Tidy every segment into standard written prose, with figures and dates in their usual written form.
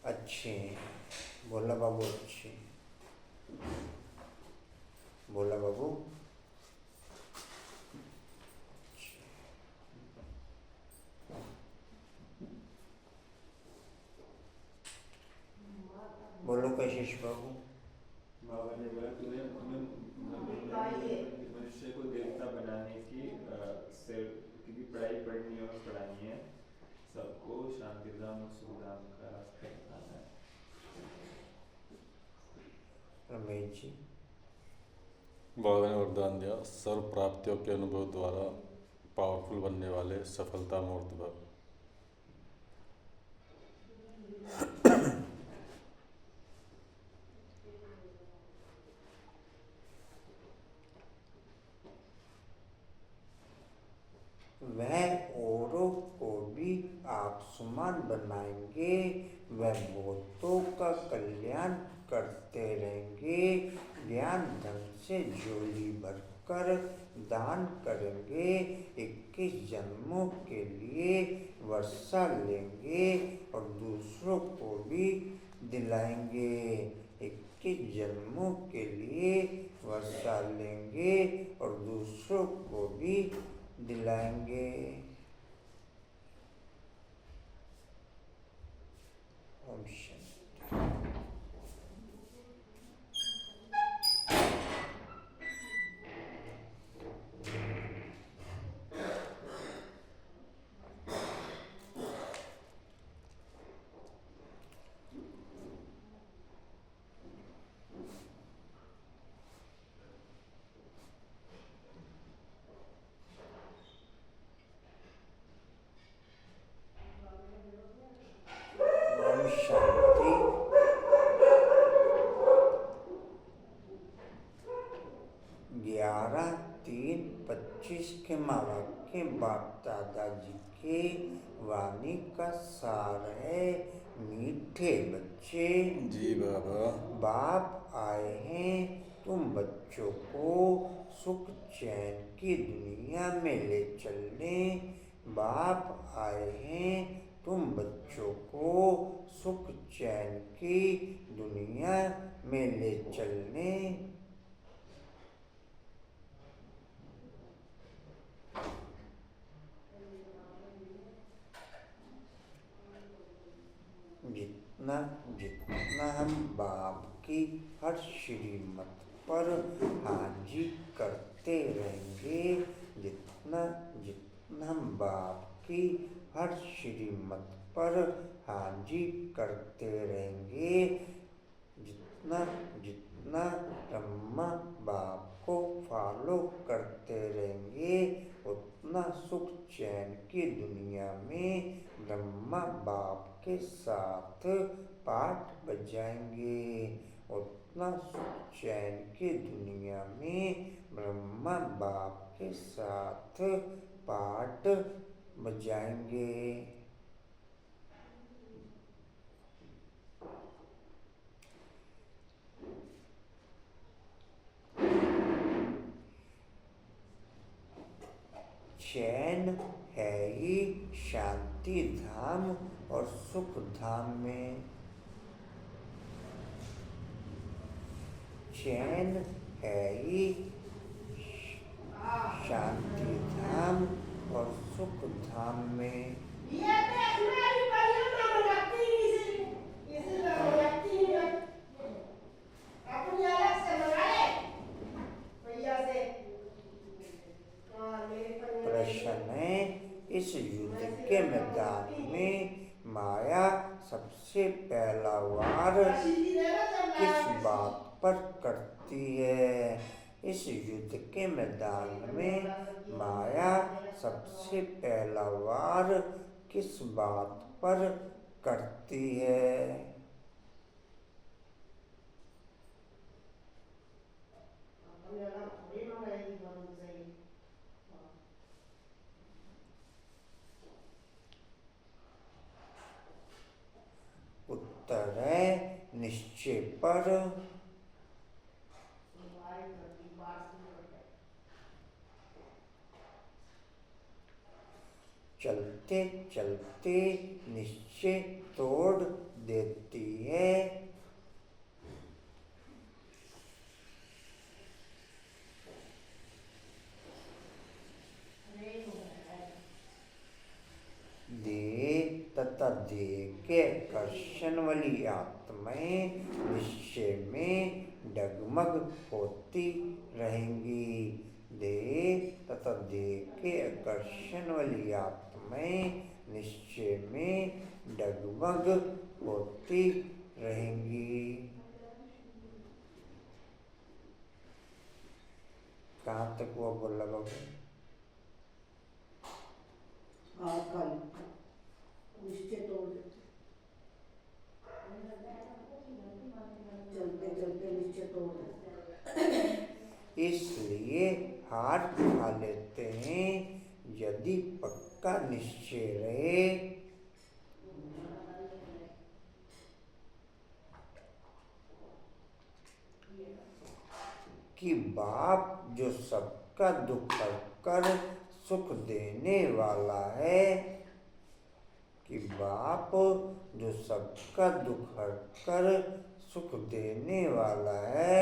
अच्छे। बोला बाबू अच्छे। बोला बाबू। बोलो कशिश बाबू। बाबा ने बोला तुम्हें तुम्हें मनुष्य को देवता बनाने की क्योंकि पढ़ाई पढ़नी है और पढ़ानी है, सबको शांतिधाम और सुखधाम का रास्ता बताना है। रमेश जी। बाबा ने वरदान दिया, सर्व प्राप्तियों के अनुभव द्वारा पावरफुल बनने वाले सफलता मूर्त भव। वह औरों को भी आयुष्मान बनाएंगे, वह बहुतों का कल्याण करते रहेंगे, ज्ञान धन से झोली भरकर दान करेंगे, 21 जन्मों के लिए वर्षा लेंगे और दूसरों को भी दिलाएंगे। 21 जन्मों के लिए वर्षा लेंगे और दूसरों को भी दिलाएंगे। ओम शांति। ओम शांति। 11-3-25 के महावाक्य बाप दादाजी के वाणी का सार है। मीठे बच्चे, जी बाबा। बाप आए हैं तुम बच्चों को सुख चैन की दुनिया में ले चलने। बाप आए हैं तुम बच्चों को सुख चैन की दुनिया में ले चलने। जितना जितना हम बाप की हर श्रीमत पर हाजी करते रहेंगे, जितना जितना हम बाप की हर श्रीमत पर हाजी करते रहेंगे, जितना जितना ब्रह्मा बाप को फॉलो करते रहेंगे, उतना सुख चैन की दुनिया में ब्रह्मा बाप के साथ पाठ बजाएंगे। उतना सुख चैन की दुनिया में ब्रह्मा बाप के साथ पाठ बजाएंगे। चैन है ही शांति धाम और सुख धाम में। चैन है ही शांति धाम और सुख धाम में। प्रश्न है, इस युद्ध के मैदान में माया सबसे पहला वार किस बात पर करती है? इस युद्ध के मैदान में माया सबसे पहला वार किस बात पर करती है? उत्तर है निश्चय पर। चलते चलते निश्चय तोड़ देती है। देह तथा देह के आकर्षण वाली आत्माएं निश्चय में डगमग होती रहेंगी। देह तथा देह के आकर्षण वाली आत्माएं निश्चय में डगमग होती रहेंगी। कहाँ तक वो बोला बाबू? निश्चय तोड़ चलते चलते निश्चय तोड़। इसलिए हार खा लेते हैं। यदि पक्का निश्चय रहे कि बाप जो सबका दुख हरकर सुख देने वाला है, कि बाप जो सबका दुख हरकर सुख देने वाला है,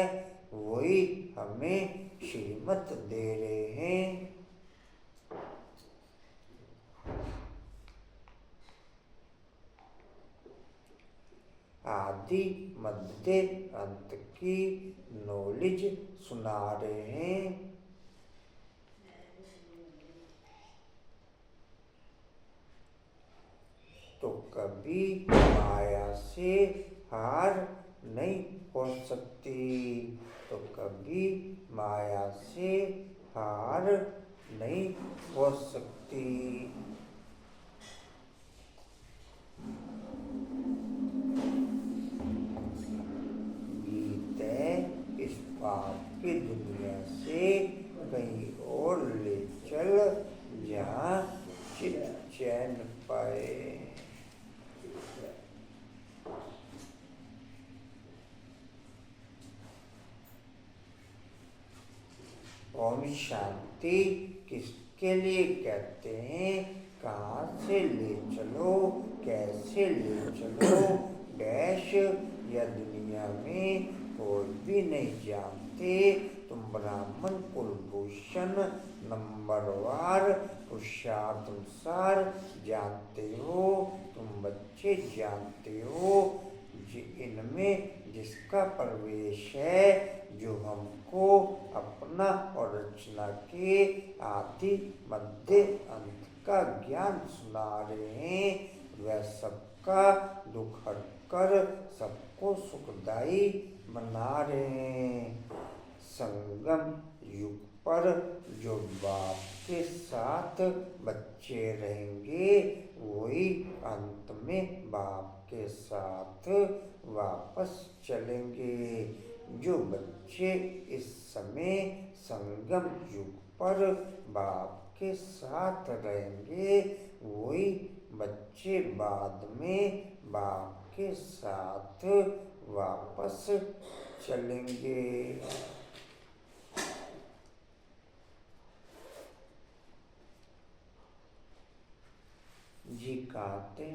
वही हमें श्रीमत दे रहे हैं। आदि मध्य अंत की नॉलेज सुना रहे हैं। तो कभी माया से हार नहीं हो सकती, तो कभी माया से हार नहीं हो सकती। गीता इस पाप की दुनिया से कहीं और ले चल जहाँ चित चैन पाए। ओम शांति किसके लिए कहते हैं? कहाँ से ले चलो, कैसे ले चलो, डैश या दुनिया में कोई भी नहीं जानते। तुम ब्राह्मण कुलभूषण नंबरवार पुरुषार्थनुसार जानते हो, तुम बच्चे जानते हो। इनमें जिसका प्रवेश है, जो हमको अपना और रचना के आदि मध्य अंत का ज्ञान सुना रहे हैं, वह सबका दुख हरकर सबको सुखदायी बना रहे हैं। संगम युग पर जो बाप के साथ बच्चे रहेंगे, वही अंत में बाप के साथ वापस चलेंगे। जो बच्चे इस समय संगम युग पर बाप के साथ रहेंगे, वही बच्चे बाद में बाप के साथ वापस चलेंगे। जी कहते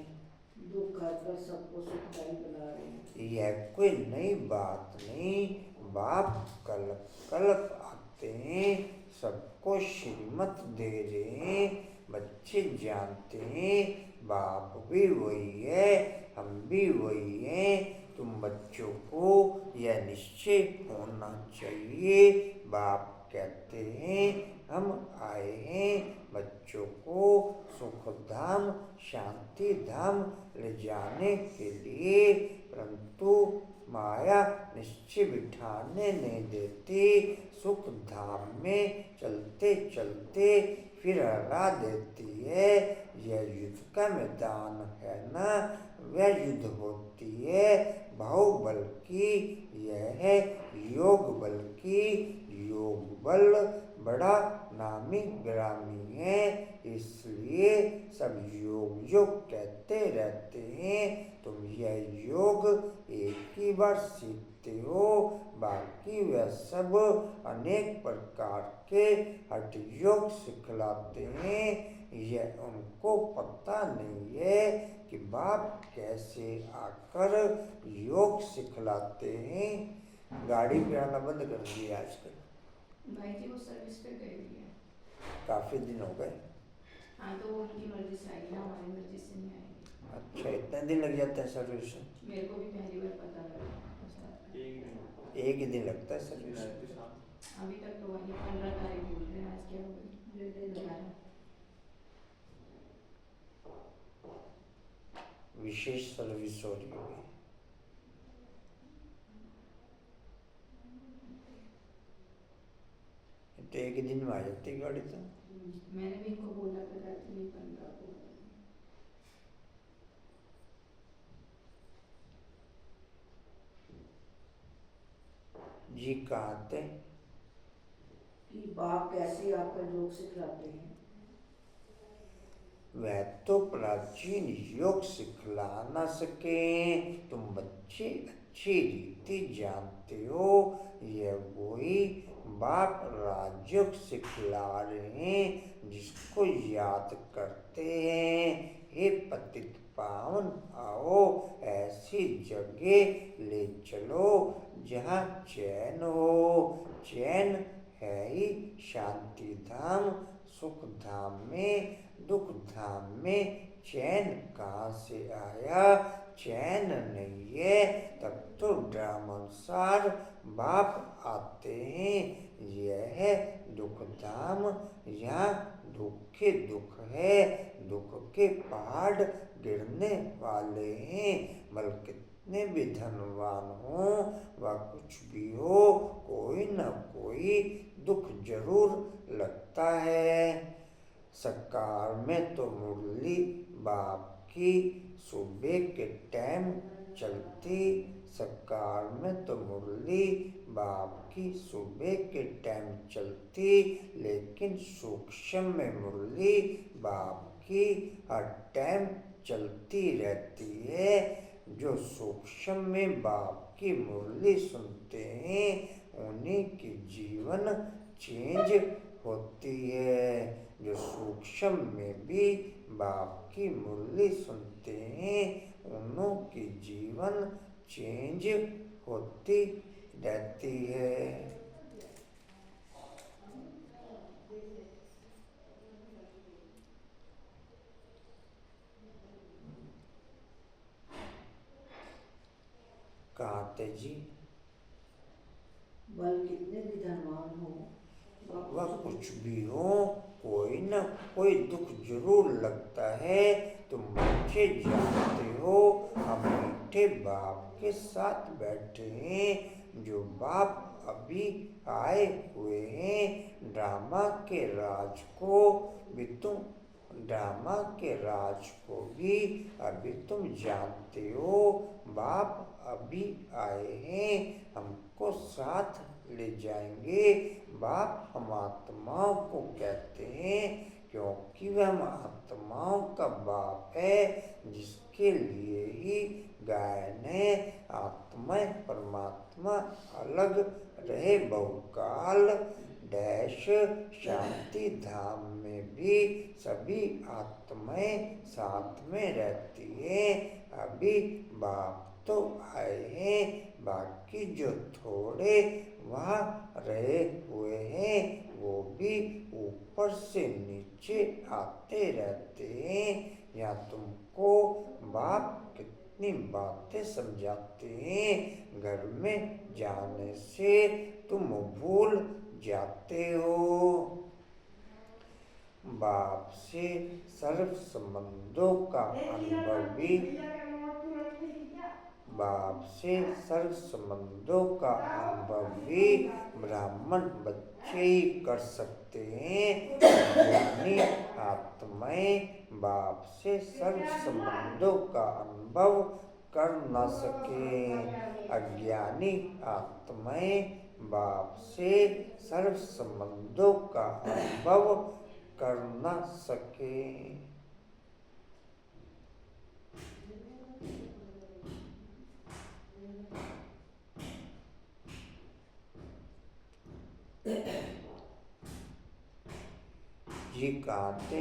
दुख हरकर सबको सुखदायी बना रहे हैं। यह कोई नई बात नहीं। बाप कल्प कल्प आते हैं, सबको श्रीमत दे रहे हैं। बच्चे जानते हैं बाप भी वही है, हम भी वही हैं। तुम बच्चों को यह निश्चय होना चाहिए। बाप कहते हैं हम आए हैं बच्चों को सुख धाम शांति धाम ले जाने के लिए, परंतु माया निश्चय बिठाने नहीं देती। सुख धाम में चलते चलते फिर हरा देती है। यह युद्ध का मैदान है ना, वह युद्ध होती है बाहुबल की। यह है योग बल की। योग बल बड़ा नामी ग्रामी है, इसलिए सब योग योग कहते रहते हैं। तुम यह योग एक ही बार सीखते हो, बाकी वह सब अनेक प्रकार के हठ योग सिखलाते हैं। यह उनको पता नहीं है कि बाप कैसे आकर योग सिखलाते हैं। गाड़ी पे आना बंद कर दिया आजकल। भाई जी वो सर्विस पे गई हुई है। काफी दिन हो गए। हाँ तो वो उनकी मर्जी से आएगी ना, हमारी मर्जी से नहीं आएगी। अच्छा, इतने दिन लग जाते हैं सर्विस में? मेरे को भी पहली बार पता लगा। एक ही दिन लगता है सर्विस। अभी तक तो वही 15 तारीख बोल रहे हैं, आज क्या हो गई? 11। विशेष सर्विस हो रही होगी। तो एक ही दिन में आ जाती है गाड़ी तो। मैंने भी इनको बोला था रात में 15 को। जी कहाँ थे? कि बाप कैसे आपका योग सिखलाते हैं। वह तो प्राचीन योग सिखला न सके, तुम बच्चे अच्छी रीति जानते हो। यह वही बाप राजयोग सिखला रहे हैं जिसको याद करते हैं। हे पतित पावन, आओ ऐसी जगह ले चलो जहाँ चैन हो। चैन है ही शांति धाम। सुख धाम में, दुख धाम में चैन कहाँ से आया? चैन नहीं है तब तो ड्रामानुसार बाप आते हैं। यह है दुख धाम, यहाँ दुख के दुख है। दुख के पहाड़ गिरने वाले हैं। बल कितने भी धनवान हो व कुछ भी हो, कोई न कोई दुख जरूर लगता है। सकार में तो मुरली बाप की सुबह के टाइम चलती। सकार में तो मुरली बाप की सुबह के टाइम चलती, लेकिन सूक्ष्म में मुरली बाप की हर टाइम चलती रहती है। जो सूक्ष्म में बाप की मुरली सुनते हैं उन्हीं की जीवन चेंज होती है। जो सूक्ष्म में भी बाप की मुरली सुनते हैं उन्हों की जीवन चेंज होती रहती है। कहते जी बल कितने भी धनवान हो, वह कुछ भी हो, कोई न कोई दुख जरूर लगता है। तुम बच्चे जानते हो हम मीठे बाप के साथ बैठे हैं। जो बाप अभी आए हुए हैं। ड्रामा के राज को भी अभी तुम जानते हो। बाप अभी आए हैं, हमको साथ ले जाएंगे। बाप हम आत्माओं को कहते हैं क्योंकि वह हम आत्माओं का बाप है, जिसके लिए ही गायन है। आत्मा परमात्मा अलग रहे बहुकाल। डैश शांति धाम में भी सभी आत्माएं साथ में रहती हैं। अभी बाप तो आए हैं, बाकी जो थोड़े वहाँ रहे हुए हैं वो भी ऊपर से नीचे आते रहते हैं। यहाँ तुमको बाप कितनी बातें समझाते हैं, घर में जाने से तुम भूल जाते हो। बाप से सर्व संबंधों का अनुभव भी ब्राह्मण बच्चे ही कर सकते हैं। ज्ञानी आत्माएं बाप से सर्व संबंधों का अनुभव कर न सके। अज्ञानी आत्माएं बाप से सर्व संबंधों का अनुभव कर न सके। जी कहते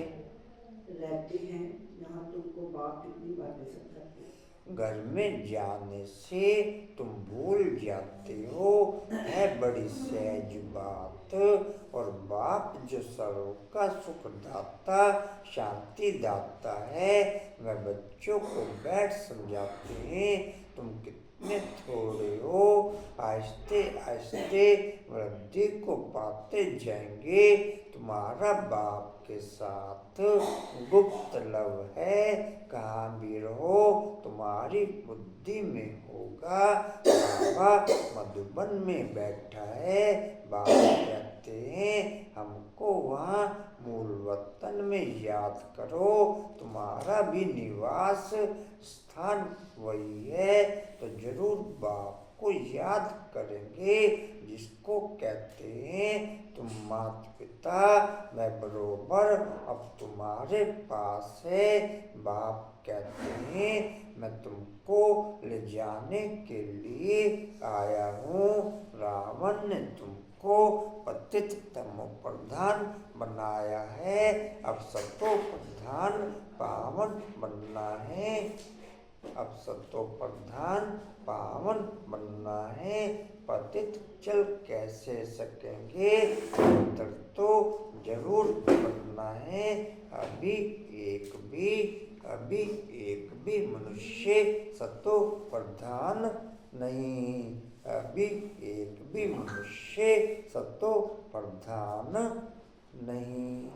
रहते हैं जहाँ तुमको बाप कितनी बातें समझाते हैं। घर में जाने से तुम भूल जाते हो, है बड़ी सहज बात। और बाप जो सर्व का सुख दाता शांति दाता है, वह बच्चों को बैठ समझाते हैं, तुम कितने थोड़े हो, आहिस्ते आहिस्ते वृद्धि को पाते जाएंगे। तुम्हारा बाप के साथ गुप्त लव है, कहाँ भी रहो तुम्हारी बुद्धि में होगा। बाबा मधुबन में बैठा है, बाबा कहते हैं हमको वहाँ मूल वतन में याद करो, तुम्हारा भी निवास स्थान वही है। तो जरूर बाप को याद करेंगे, जिसको कहते हैं तुम माता पिता, मैं बरोबर अब तुम्हारे पास है। बाप कहते हैं मैं तुमको ले जाने के लिए आया हूँ। रावण ने तुमको पतित तमो प्रधान बनाया है, अब सतो प्रधान पावन बनना है। अब सतो प्रधान पावन बनना है, पतित चल कैसे सकेंगे, पवित्र तो जरूर बनना है। अभी एक भी मनुष्य सतो प्रधान नहीं, अभी एक भी मनुष्य सतो प्रधान नहीं।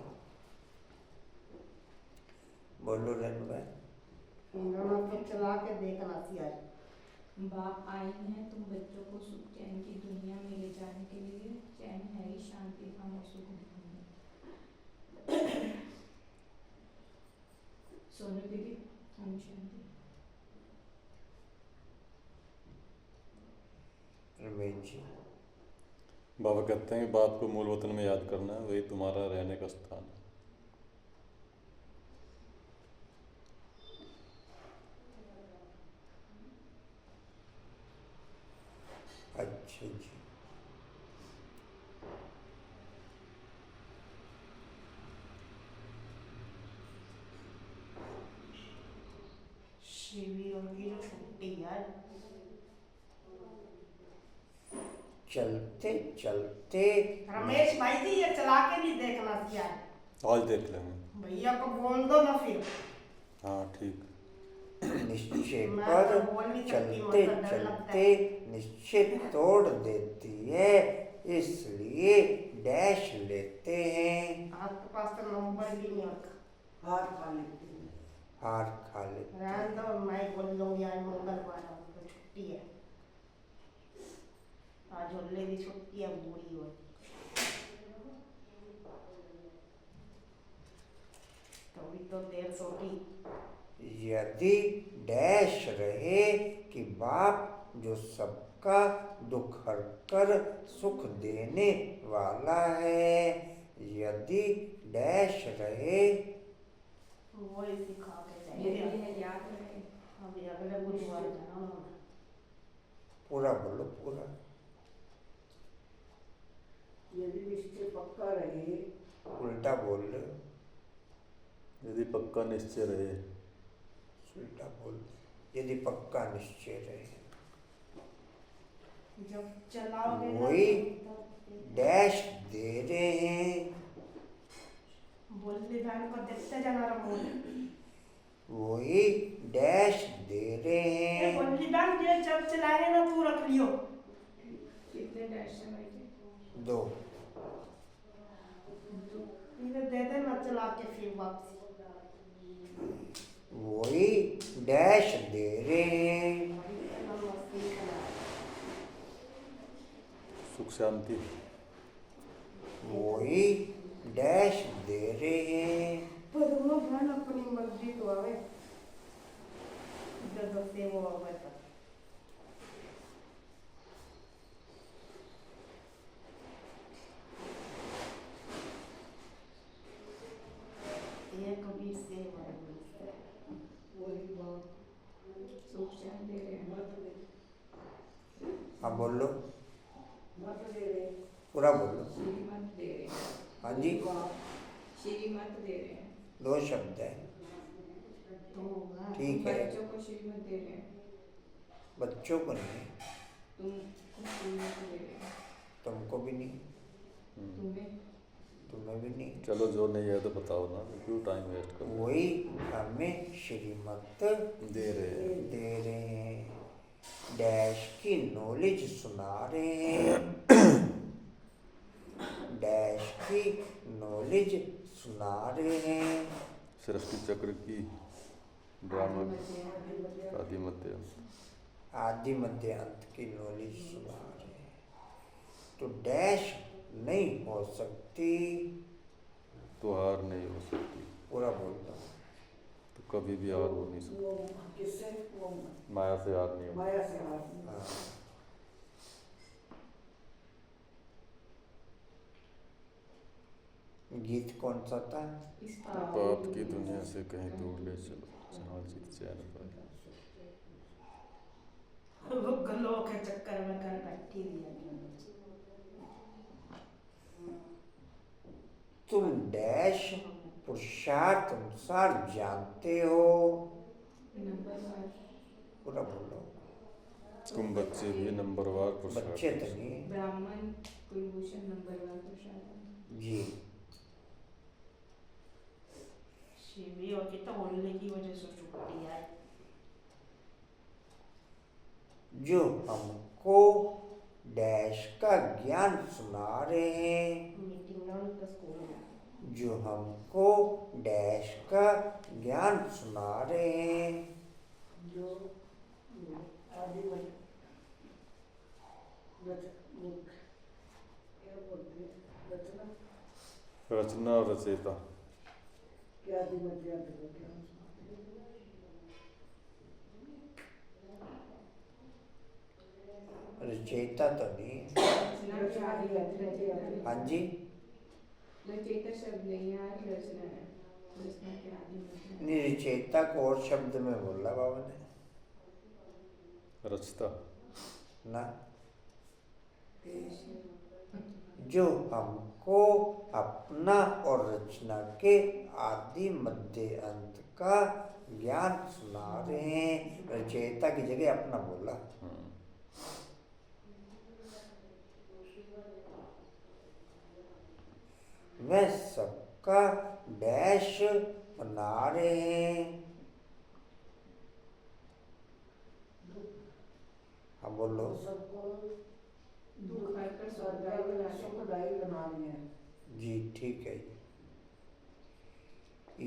बोलो रेणु भाई। तो चला के देखना सियार। बाप आए हैं तुम बच्चों को सुख चैन की दुनिया में ले जाने के लिए। चैन है ही शांति का और सुख में। सोनू दीदी हम शांति। रमेश जी। बाबा कहते हैं कि बाप को मूल वतन में याद करना है, वही तुम्हारा रहने का स्थान है। अच्छा जी। शिविरों की छुट्टी यार। चलते चलते रमेश भाई जी ये चला के भी देखना सियार। आज देख लेंगे। भैया को बोल दो ना फिर। हाँ ठीक। निश्चय मैं पर तो बोल नहीं सकती, चलते मुझको डर लगता चलते है। निश्चय तोड़ देती है, इसलिए डैश लेते हैं। आपके पास तो नंबर भी नहीं होता। हार खा लेते हैं। हार खा लेते हैं। रहने दो, मैं बोल लूँगी आज मंगलवार है, उनको छुट्टी है। आज होले की छुट्टी है, बूढ़ी हो। कभी तो 150 की। यदि डैश रहे कि बाप जो सबका दुख हरकर सुख देने वाला है, यदि डैश रहे वही सिखा के यदि जाएंगे। यह याद रहे। अभी अगले बुधवार जाना होगा। पूरा बोलो पूरा। यदि निश्चय पक्का रहे। उल्टा बोल रहे हो, यदि पक्का निश्चय रहे। उल्टा बोल। यदि पक्का निश्चय रहे, जब चलाओगे ना वही तो डैश दे रहे हैं, बोलने जाने को देखते जाना रमोन। वही डैश दे रहे ये हैं। बोलने जान ये जब चलाएंगे ना तू रख लियो। कितने डैश से बैठे। 2 इन्हें दे देना चला के फिर वापसी। वही डैश दे रहे हैं। सुख शांति। वही डैश दे रहे हैं। पर वो बहन अपनी मर्जी तो आवे जब से वो आवे तक। ये कभी से वही बात सुख चैन दे रहे हैं। हाँ बोलो, मत दे रहे। पूरा बोलो। श्रीमत दे रहे हैं। हाँ जी। श्रीमत दे रहे हैं। दो शब्द है। तो होगा। ठीक तुम है। बच्चों को श्रीमत दे रहे हैं, बच्चों को नहीं, तुमको श्रीमत दे रहे हैं, तुमको भी नहीं, तुम्हें तुम्हें भी नहीं। चलो जो नहीं है तो बताओ ना, क्यों टाइम वेस्ट करो। वही हमें श्रीमत दे रहे हैं। दे रहे हैं, डैश की नॉलेज सुना रहे हैं, डैश की नॉलेज सुना रहे हैं। सृष्टि चक्र की ड्रामा मध्य आदि मध्य आदि मध्य अंत की नॉलेज सुना रहे हैं। तो डैश नहीं हो सकती, तो हार नहीं हो सकती, पूरा बोल दो। तो कभी भी हार हो नहीं सकती। वो किससे? वो माया से हार नहीं हो। माया से हार। हाँ। गीत कौन सा था? इस पाप की दुनिया से कहीं दूर ले चलो, जहाँ जीत चैन पाए। वो गलों के चक्कर में कर बैठी दिया। तुम डैश पुरुषार्थ अनुसार जानते हो, नंबर पूरा बोलो। तुम बच्चे भी नंबरवार पुरुषार्थ बच्चे तो नहीं। ब्राह्मण कुलभूषण नंबर 1 प्रसाद जी। शिवी और कितना बोलने की वजह से छुट्टी है। जो हमको डैश का ज्ञान सुना रहे हैं, मीटिंग ना उनका स्कूल में। जो हमको डैश का ज्ञान सुना रहे हैं, जो आदि में क्या बोलते हैं? रचना रचना और रचयिता। क्या आदि मध्य अंत को क्या? रचयिता तो नहीं। रचना के आदि मध्य। हाँ जी। रचयिता शब्द नहीं है, रचना है। रचना के आदि मध्य। नहीं, रचयिता को और शब्द में बोला बाबा ने रचता ना। जो हमको अपना और रचना के आदि मध्य अंत का ज्ञान सुना रहे हैं। रचयिता की जगह अपना बोला। वह सबका डैश बना रहे हैं। हाँ बोलो। सबको दुख हरकर सुखदायी बना रहे हैं। जी ठीक है।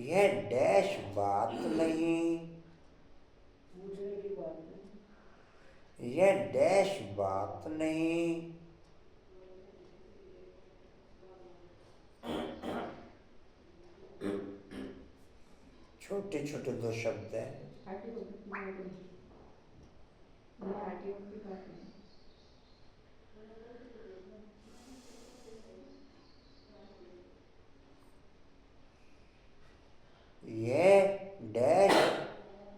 यह डैश बात नहीं, पूछने की बात नहीं। यह डैश बात नहीं, छोटे छोटे दो शब्द हैं। यह डैश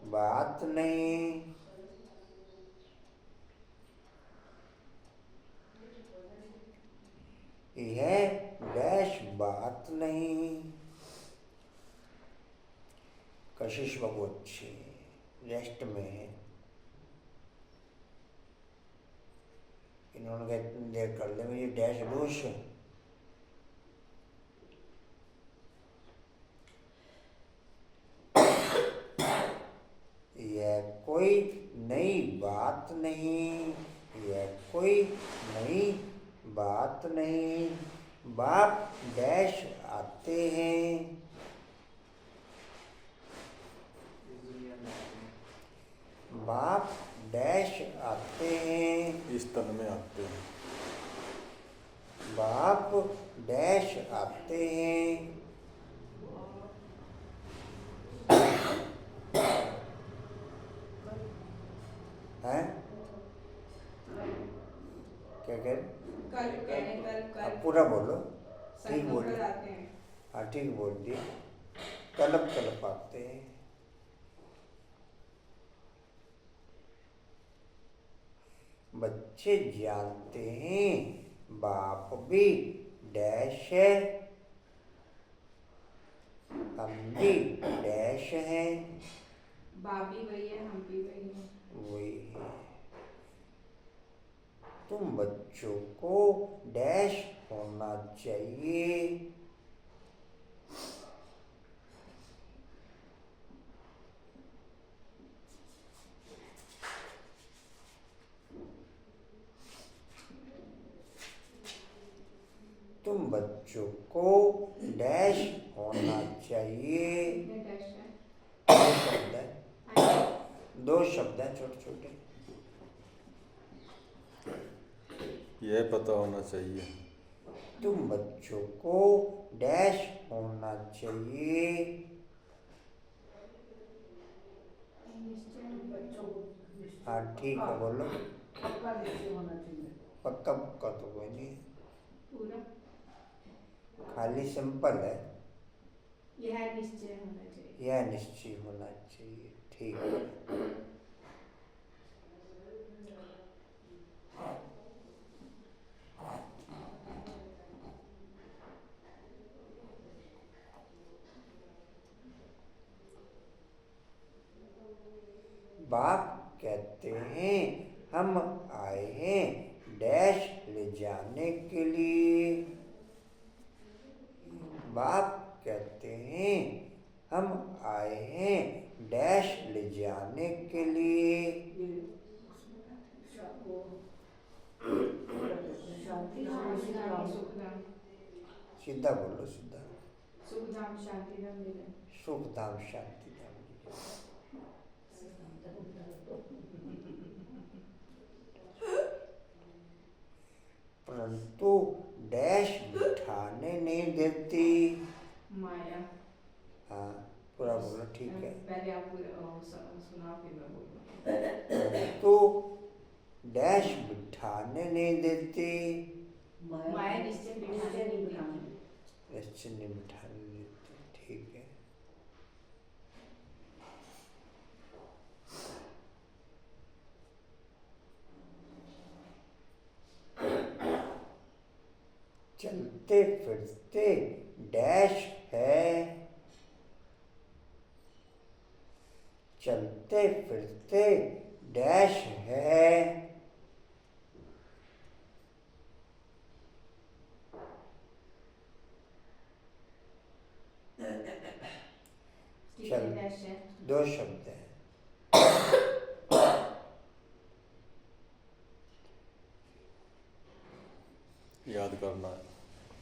बात नहीं, यह डैश बात नहीं। कशिश बाबू अच्छे रेस्ट में है। इन्होंने कहा इतनी देर कर ले, ये डैश दोष है। यह कोई नई बात नहीं, यह कोई नई बात नहीं। बाप डैश आते हैं, इस दुनिया में आते हैं। बाप डैश आते हैं, इस तन में आते हैं। बाप डैश आते हैं। हैं? क्या कह रहे? कल कहने कल अब पूरा बोलो। ठीक संगम बोलिए। पर आते हैं। हाँ ठीक बोल दिए। कलप कलप आते हैं। बच्चे जानते हैं बाप भी डैश है, हम भी डैश हैं। बाप भी वही है, हम भी वही हैं। वही है। तुम बच्चों को डैश होना चाहिए। तुम बच्चों को डैश होना चाहिए। कितने डैश है? दो शब्द है, दो शब्द है छोटे छोटे। यह पता होना चाहिए। तुम बच्चों को डैश होना चाहिए। बच्चों को हाँ ठीक है, बोलो। पक्का निश्चय होना चाहिए। पक्का पक्का तो कोई नहीं, पूरा खाली सिंपल है। यह निश्चय होना चाहिए। यह निश्चय होना चाहिए, ठीक है। बाप कहते हैं हम आए हैं डैश ले जाने के लिए। बाप कहते हैं हम आए हैं डैश ले जाने के लिए। ये वो शांति सुखधाम, सुखधाम, सीधा बोलो, सीधा। सुखधाम शांतिधाम ले जाए। सुख धाम शांति धाम। परंतु डैश बिठाने नहीं देती। माया। हाँ पूरा बोलो, ठीक है। पहले आप पूरा सुना, फिर मैं बोलूँगा। परंतु डैश बिठाने नहीं देती। माया निश्चय बिठाने नहीं देती। निश्चय नहीं बिठाने देती, ठीक है। चलते फिरते डैश है। चलते फिरते डैश है। कितने डैश है? दो शब्द है। याद करना है।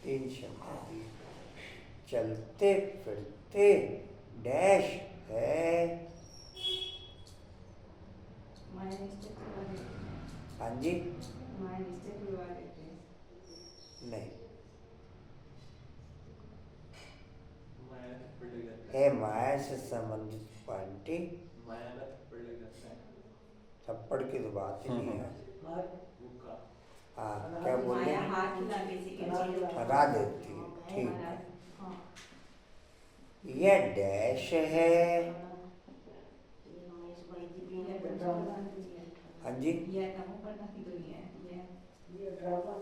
तीन शब्द दिए। चलते फिरते डैश है। माया निश्चय खुलवा देते हैं। हाँ जी, माया निश्चय खुलवा देते हैं। नहीं माया थप्पड़ लग जाता है। माया से संबंधित पार्टी। माया का थप्पड़ लग जाता है। थप्पड़ की तो बात ही नहीं है। मुक्का। हाँ क्या बोले? माया हाथ हिला देती है। हरा देती है, ठीक है। हाँ। यह डैश है। हाँ जी, यह तमो प्रदा की दुनिया है। ये ड्रामा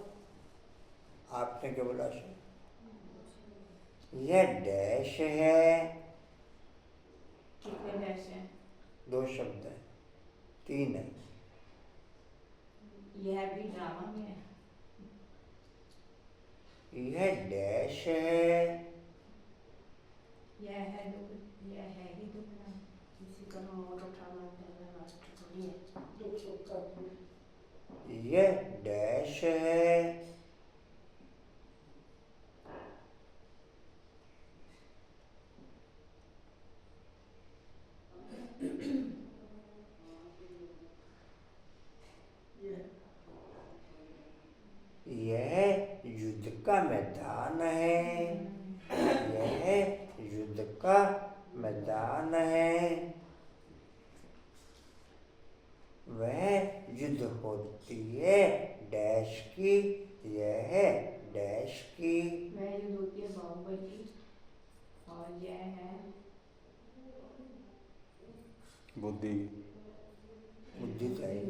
आपने क्या बोला? यह डैश है। कितने डैश है? दो शब्द है, तीन है। यह भी ड्रामा में है। यह डैश है। यह है दुख, यह है ही दुख ना। किसी का नाम और उठाना पहला राष्ट्र थोड़ी है। दुख सुख का यह डैश है। यह युद्ध का मैदान है। यह युद्ध का मैदान है। वह युद्ध होती है डैश की। यह है डैश की। वह युद्ध होती है बाहुबली। और यह है बुद्धि, बुद्धि चाहिए।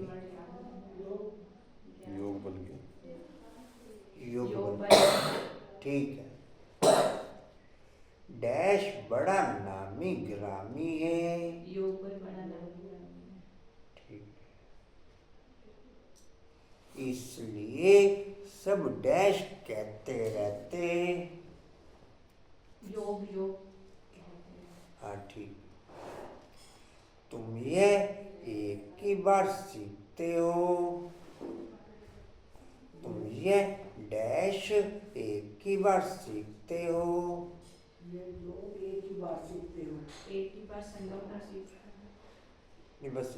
योग बल की। योग योग बल, बल। ठीक है। डैश बड़ा इसलिए सब डैश कहते रहते। योग योग कहते हैं। हाँ ठीक। तुम यह एक ही बार सीखते हो। तुम यह डैश एक ही बार सीखते हो। ये योग एक ही बार सीखते हो। एक ही बार संगम सीखते हैं। ये बस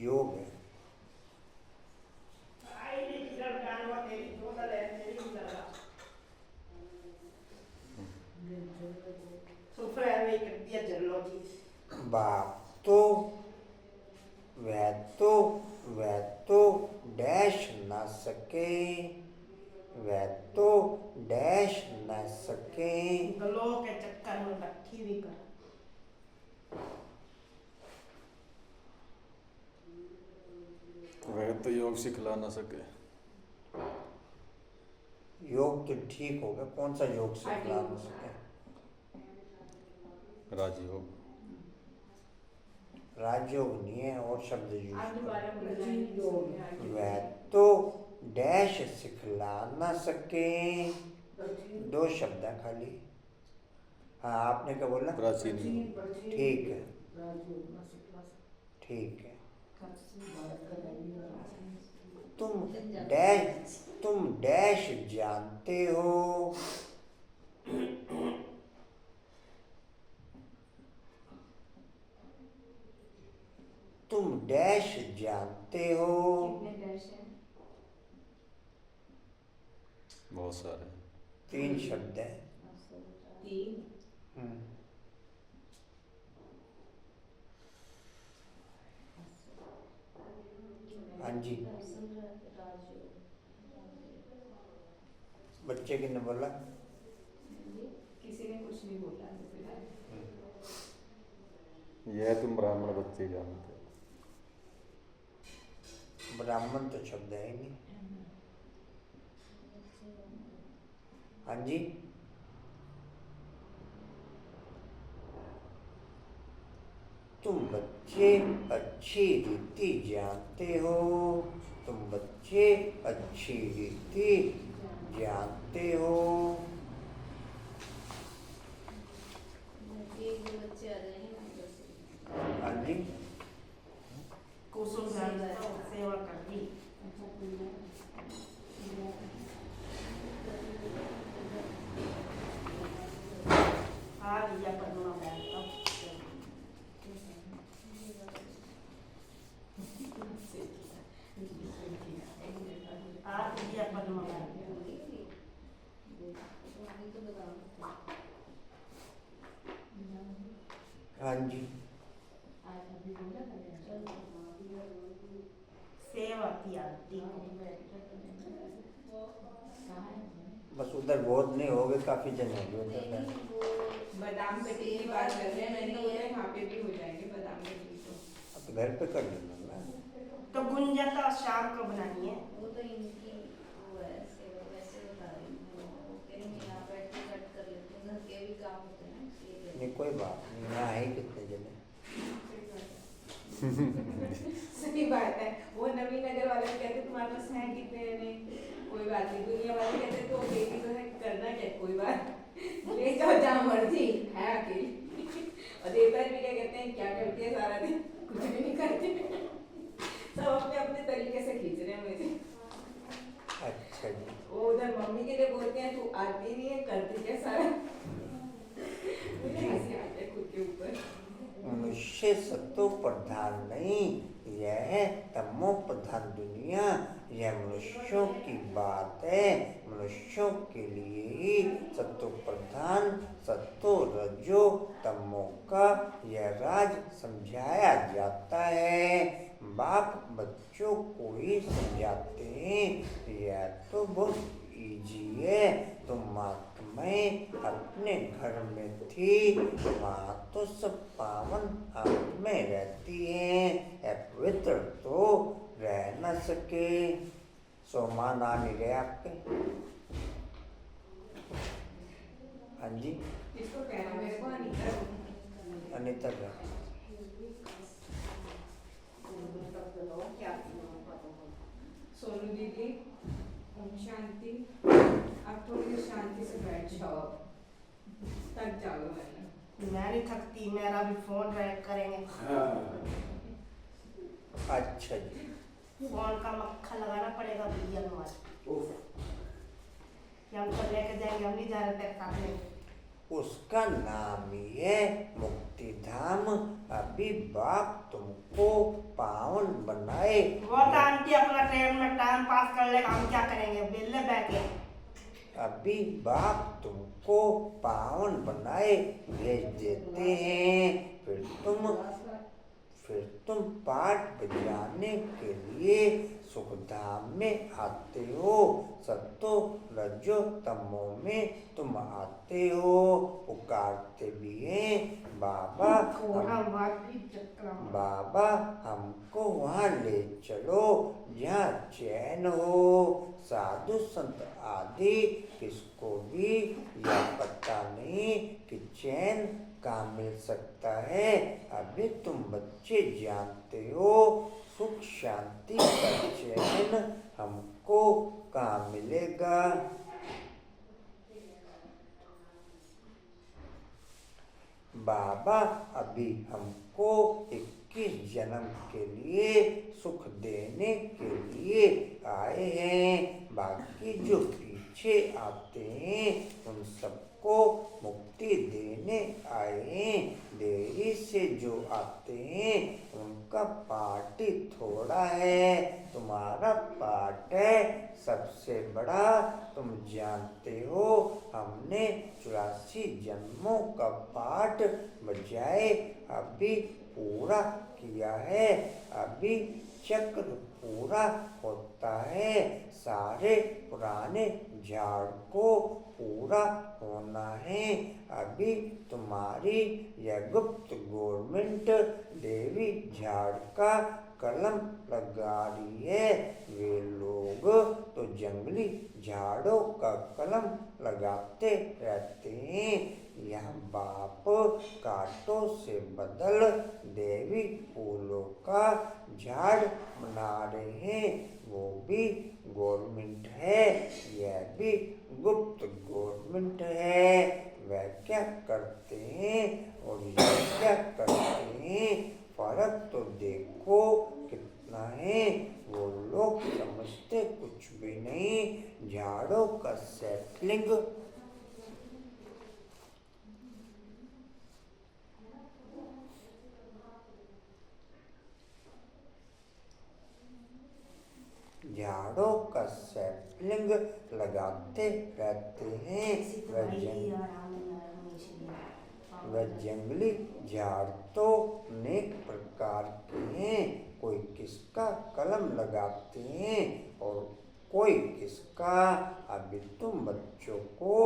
योग है। बाप तो वह तो डैश ना सके। वह तो डैश न सके। गलों के चक्कर में रखी भी कर। वह तो योग सिखला ना सके। योग तो ठीक हो गया, कौन सा योग सिखला ना सके? राजयोग। राजयोग नहीं है, और शब्द यूज आज करो। दोबारा बोला वह तो डैश सिखला ना सके। दो शब्द है खाली। हाँ आपने क्या बोला? प्राचीन। ठीक है ठीक है। तुम डैश जानते हो। तुम डैश जानते हो। कितने डैश हैं? बहुत सारे। 3 शब्द है। 3। हाँ जी। बच्चे किसने बोला? किसी ने कुछ नहीं बोला फिलहाल। यह तुम ब्राह्मण बच्चे जानते हो। ब्राह्मण तो शब्द है ही नहीं। हाँ जी। तुम बच्चे अच्छी रीति जानते हो। तुम बच्चे अच्छी रीति जानते हो। हाँ जी। कुसुम सेवा करनी। आज या करना बैठता आज या करना बैठता। हाँ जी। सेवा की आरती। बस उधर बहुत नहीं हो गए, काफी जन हो गए उधर। बादाम कटी की बात कर रहे हैं, मैंने बोला वहाँ पे भी हो जाएंगे बादाम कटी तो। अब तो घर पे कर लेना ना। तो गुंजा तो शाम को बनानी है। वो तो इनकी वो है सेवा, वैसे बता रही हूँ। वो कह रही मैं यहाँ बैठ के कट कर लेती हूँ, घर के भी काम होते हैं इसलिए। नहीं कोई बात नहीं, यहाँ है ही कितने जने। सही बात है। वो नवीन नगर वाले कहते तुम्हारे पास हैं कितने जने? कोई बात नहीं। दुनिया वाले कहते तो बेटी तो है, करना क्या, कोई बात ले जाओ जहाँ मर्जी है अकेली। और देवता भी क्या कहते हैं, क्या करती है सारा दिन? कुछ भी नहीं करती। सब अपने अपने तरीके से खींच रहे हैं मुझे। अच्छा जी। वो उधर मम्मी के लिए बोलते हैं तू आती नहीं है, करती क्या सारा। मुझे हंसी आती है खुद के ऊपर। मनुष्य सत्व प्रधान नहीं, यह तमो प्रधान दुनिया। यह मनुष्यों की बात है। मनुष्यों के लिए ही सत्व प्रधान सत्व रजो तमो का यह राज समझाया जाता है। बाप बच्चों को ही समझाते हैं। यह तो बहुत इजी है। तुम मैं अपने घर में थी, वहाँ तो सब पावन हाथ में रहती है, पवित्र तो रह न सके। सोमान आ नहीं रहे आपके? हाँ जी। इसको कहना मेरे को अनीता। अनिता का सोनू दीदी लीजिए। ओम शांति। आप थोड़ी देर शांति से बैठ जाओ, थक जाओगे वरना। मैं नहीं थकती, मेरा भी फोन ट्रैक करेंगे। अच्छा जी। फोन का मक्खा लगाना पड़ेगा भैया हमारे, कि हम तो लेके जाएंगे, हम नहीं जा रहे तेरे साथ में। उसका नाम ही है मुक्ति धाम। अभी बाप तुमको पावन बनाए। वो तो आंटी अपना ट्रेन में टाइम पास कर लेगा, हम क्या करेंगे बेले बैठे। अभी बाप तुमको पावन बनाए भेज देते हैं। फिर तुम पाठ बजाने के लिए सुखधाम में आते हो। सत्तो रजो तमो में तुम आते हो। पुकारते भी हैं बाबा बाबा हमको वहाँ ले चलो जहाँ चैन हो। साधु संत आदि किसको भी यह पता नहीं कि चैन कहाँ मिल सकता है। अभी तुम बच्चे जानते हो सुख शांति का चैन हमको कहाँ मिलेगा। बाबा अभी हमको 21 जन्म के लिए सुख देने के लिए आए हैं। बाकी जो पीछे आते हैं उन सबको मुक्ति देने आए हैं। देरी से जो आते हैं उनका पार्ट ही थोड़ा है, तुम्हारा पार्ट है सबसे बड़ा। तुम जानते हो हमने 84 जन्मों का पाठ बजाए अभी पूरा किया है। अभी चक्र पूरा होता है। सारे पुराने झाड़ को पूरा होना है। अभी तुम्हारी यह गुप्त गवर्नमेंट देवी झाड़ का कलम लगा रही है। वे लोग तो जंगली झाड़ों का कलम लगाते रहते हैं। यह बाप कांटों से बदल देवी फूलों का झाड़ बना रहे हैं। वो भी गवर्नमेंट है, यह भी गुप्त गवर्नमेंट है। वह क्या करते हैं और यह क्या करते हैं, फर्क तो देखो कितना है। वो लोग समझते कुछ भी नहीं। झाड़ों का सेटलिंग झाड़ों का सेटलिंग लगाते रहते हैं। वह जंगली झाड़ तो अनेक प्रकार के हैं। कोई किसका कलम लगाते हैं और कोई किसका। अभी तुम बच्चों को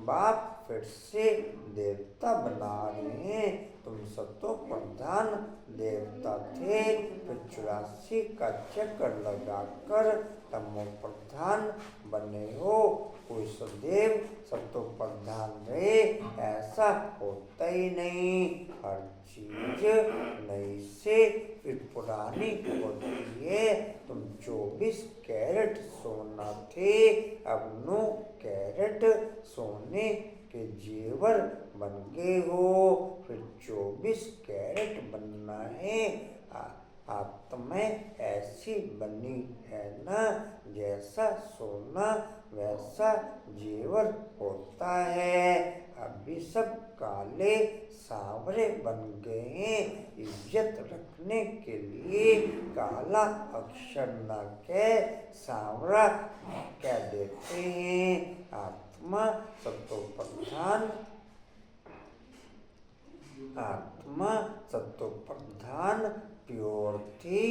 बाप फिर से देवता बना रहे हैं। तुम सतो प्रधान देवता थे, फिर 84 का चक्र लगाकर तमो प्रधान बने हो। कोई सदैव सतो प्रधान रहे ऐसा होता ही नहीं। हर चीज नई से फिर पुरानी होती है। तुम 24 कैरेट सोना थे, अब 9 कैरेट सोने के जेवर बन गए हो। फिर 24 कैरेट बनना है। आत्मा ऐसी बनी है ना, जैसा सोना वैसा जेवर होता है। अभी सब काले सांवरे बन गए हैं। इज्जत रखने के लिए काला अक्षर न कह सांवरा कह देते हैं। आत्मा सतो प्रधान प्योर थी,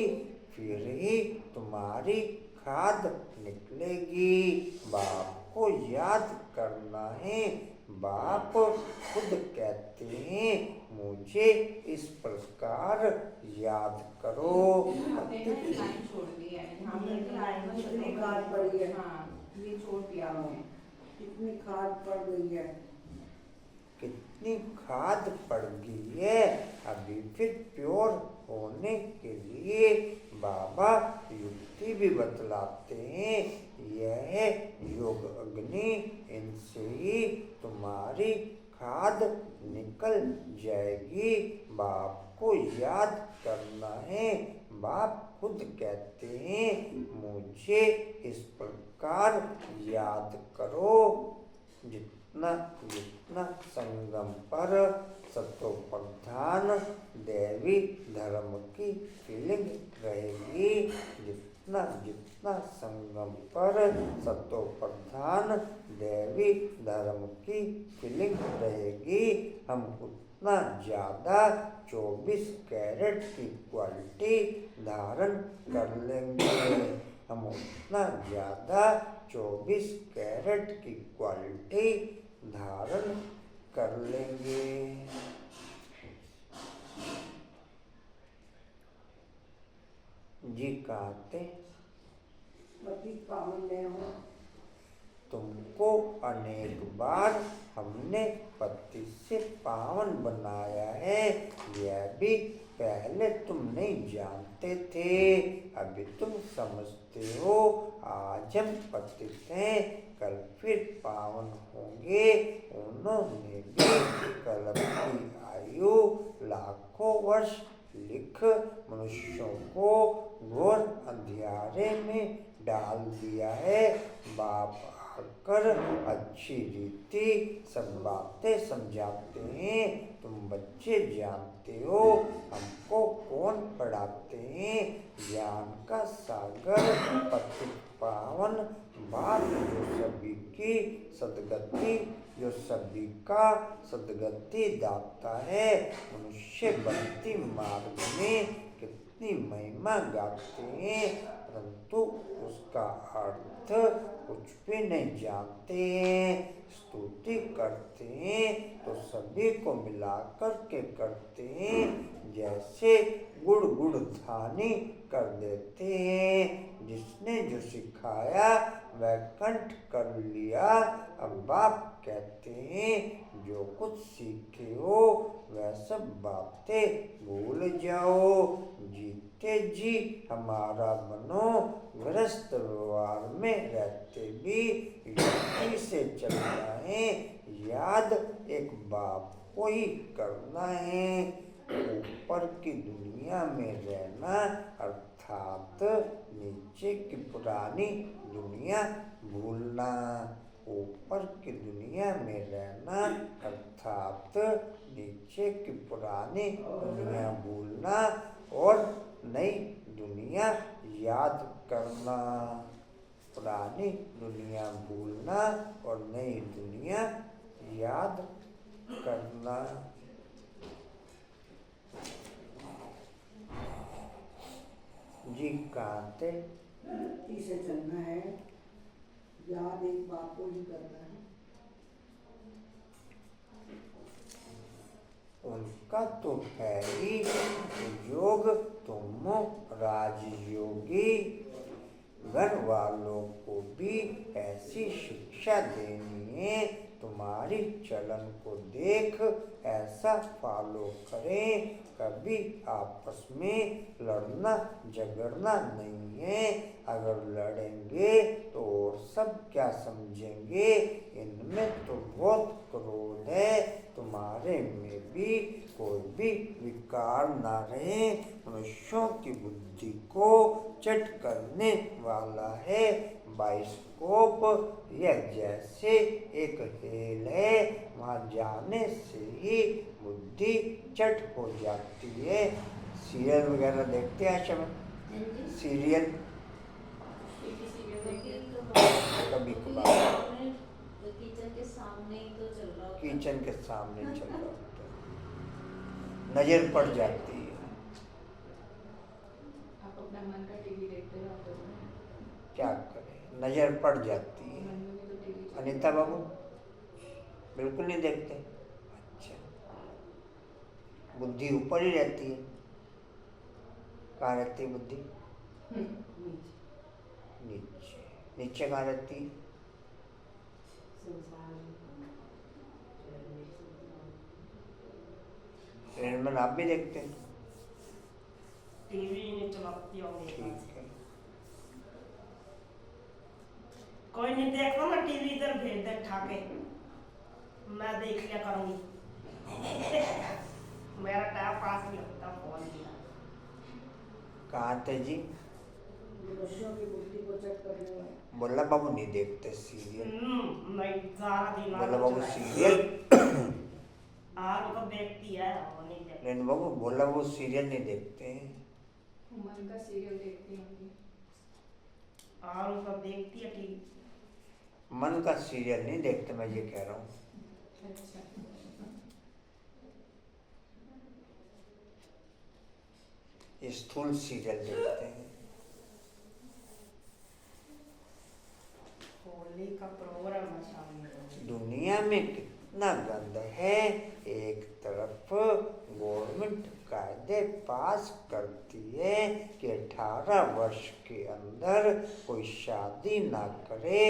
फिर ही तुम्हारी खाद निकलेगी। बाप को याद करना है। बाप खुद कहते हैं मुझे इस प्रकार याद करो। लाइन छोड़ दी है, कितनी खाद पड़ी है। हाँ ये छोड़ दिया हमने। कितनी खाद पड़ गई है। कितनी खाद पड़ गई है। अभी फिर प्योर होने के लिए बाबा युक्ति भी बतलाते हैं, यह योग अग्नि, इनसे ही तुम्हारी खाद निकल जाएगी। बाप को याद करना है। बाप खुद कहते हैं, मुझे इस प्रकार याद करो, जितना जितना संगम पर सतोप्रधान दैवी धर्म की फीलिंग रहेगी, जितना जितना संगम पर सतोप्रधान दैवी धर्म की फीलिंग रहेगी, हम उतना ज़्यादा 24 कैरेट की क्वालिटी धारण कर लेंगे। हम उतना ज़्यादा 24 कैरेट की क्वालिटी धारण कर लेंगे। जी कहते पतित पावन ने हो। तुमको अनेक बार हमने पति से पावन बनाया है, यह भी पहले तुम नहीं जानते थे, अभी तुम समझते हो। आज हम पतित हैं, कल फिर पावन होंगे। उन्होंने भी कल्प की आयु लाखों वर्ष लिख मनुष्यों को घोर अंधियारे में डाल दिया है। बाप आकर अच्छी रीति सब बातें समझाते हैं। तुम बच्चे जानते हो हमको कौन पढ़ाते हैं। ज्ञान का सागर पतित पावन बाप, जो सभी की सदगति, जो सभी का सदगति दाता है। मनुष्य भक्ति मार्ग में कितनी महिमा गाते हैं, परंतु उसका अर्थ कुछ भी नहीं जानते हैं। स्तुति करते हैं तो सभी को मिलाकर के करते हैं, जैसे गुड़ गुड़ धानी कर देते हैं। जिसने जो सिखाया वह कंठ कर लिया। अब बाप कहते हैं, जो कुछ सीखे हो वह सब बातें भूल जाओ। जीते जी हमारा बनो, गृहस्थ व्यवहार में रहते भी युक्ति से चलना है। याद एक बाप को ही करना है। ऊपर की दुनिया में रहना अर्थात नीचे की पुरानी दुनिया भूलना। ऊपर की दुनिया में रहना अर्थात नीचे की पुरानी दुनिया भूलना और नई दुनिया याद करना। पुरानी दुनिया भूलना और नई दुनिया याद करना। जी कहते से चलना है, याद एक बात को ही करना है। उनका तो है ही योग, तुम राजयोगी। घर वालों को भी ऐसी शिक्षा देनी है। तुम्हारी चलन को देख ऐसा फॉलो करें। कभी आपस में लड़ना झगड़ना नहीं है। अगर लड़ेंगे तो और सब क्या समझेंगे। इनमें तो बहुत क्रोध है, तुम्हारे में भी कोई भी विकार ना रहे। मनुष्यों की बुद्धि को चट करने वाला है बाइस्कोप। यह जैसे एक हेल है, वहाँ जाने से ही बुद्धि चट हो जाती है। सीरियल वगैरह देखते हैं आशा में? सीरियल कभी कभार किचन के सामने ही तो चल रहा होता है। किचन के सामने चल रहा होता है, नजर पड़ जाती है। आप अपना मन का टीवी देखते हो, आप लोग क्या करें, नजर पड़ जाती है। मन में भी तो टीवी अनीता बाबू बिल्कुल नहीं देखते? अच्छा, बुद्धि ऊपर ही रहती है। कहाँ रहती है बुद्धि? नीचे। नीचे कहाँ रहती है? आप भी देखते हैं? टीवी नहीं चलाती होगी। ठीक है। कोई नहीं देखता ना टीवी, इधर भेज दे ठाके, मैं देख लिया करूंगी। मेरा टाइम पास नहीं होता फोन की। कहाँ थे जी? मनुष्यों की बुद्धि को चेक करने में। बोला बाबू नहीं देखते सीरियल। नहीं, सारा दिन बोला बाबू चलाए। सीरियल। वो तो देखती है, वो नहीं देखती। लेकिन बाबू बोला वो सीरियल नहीं देखते हैं। मन का सीरियल देखती होंगी। वो तो देखती है टीवी। मन का सीरियल नहीं देखते, मैं ये कह रहा हूँ। अच्छा। स्थूल सीरियल देखते हैं। होली का प्रोग्राम है शाम में। दुनिया में कितना गंद है। एक तरफ गवर्नमेंट कायदे पास करती है कि 18 वर्ष के अंदर कोई शादी ना करे,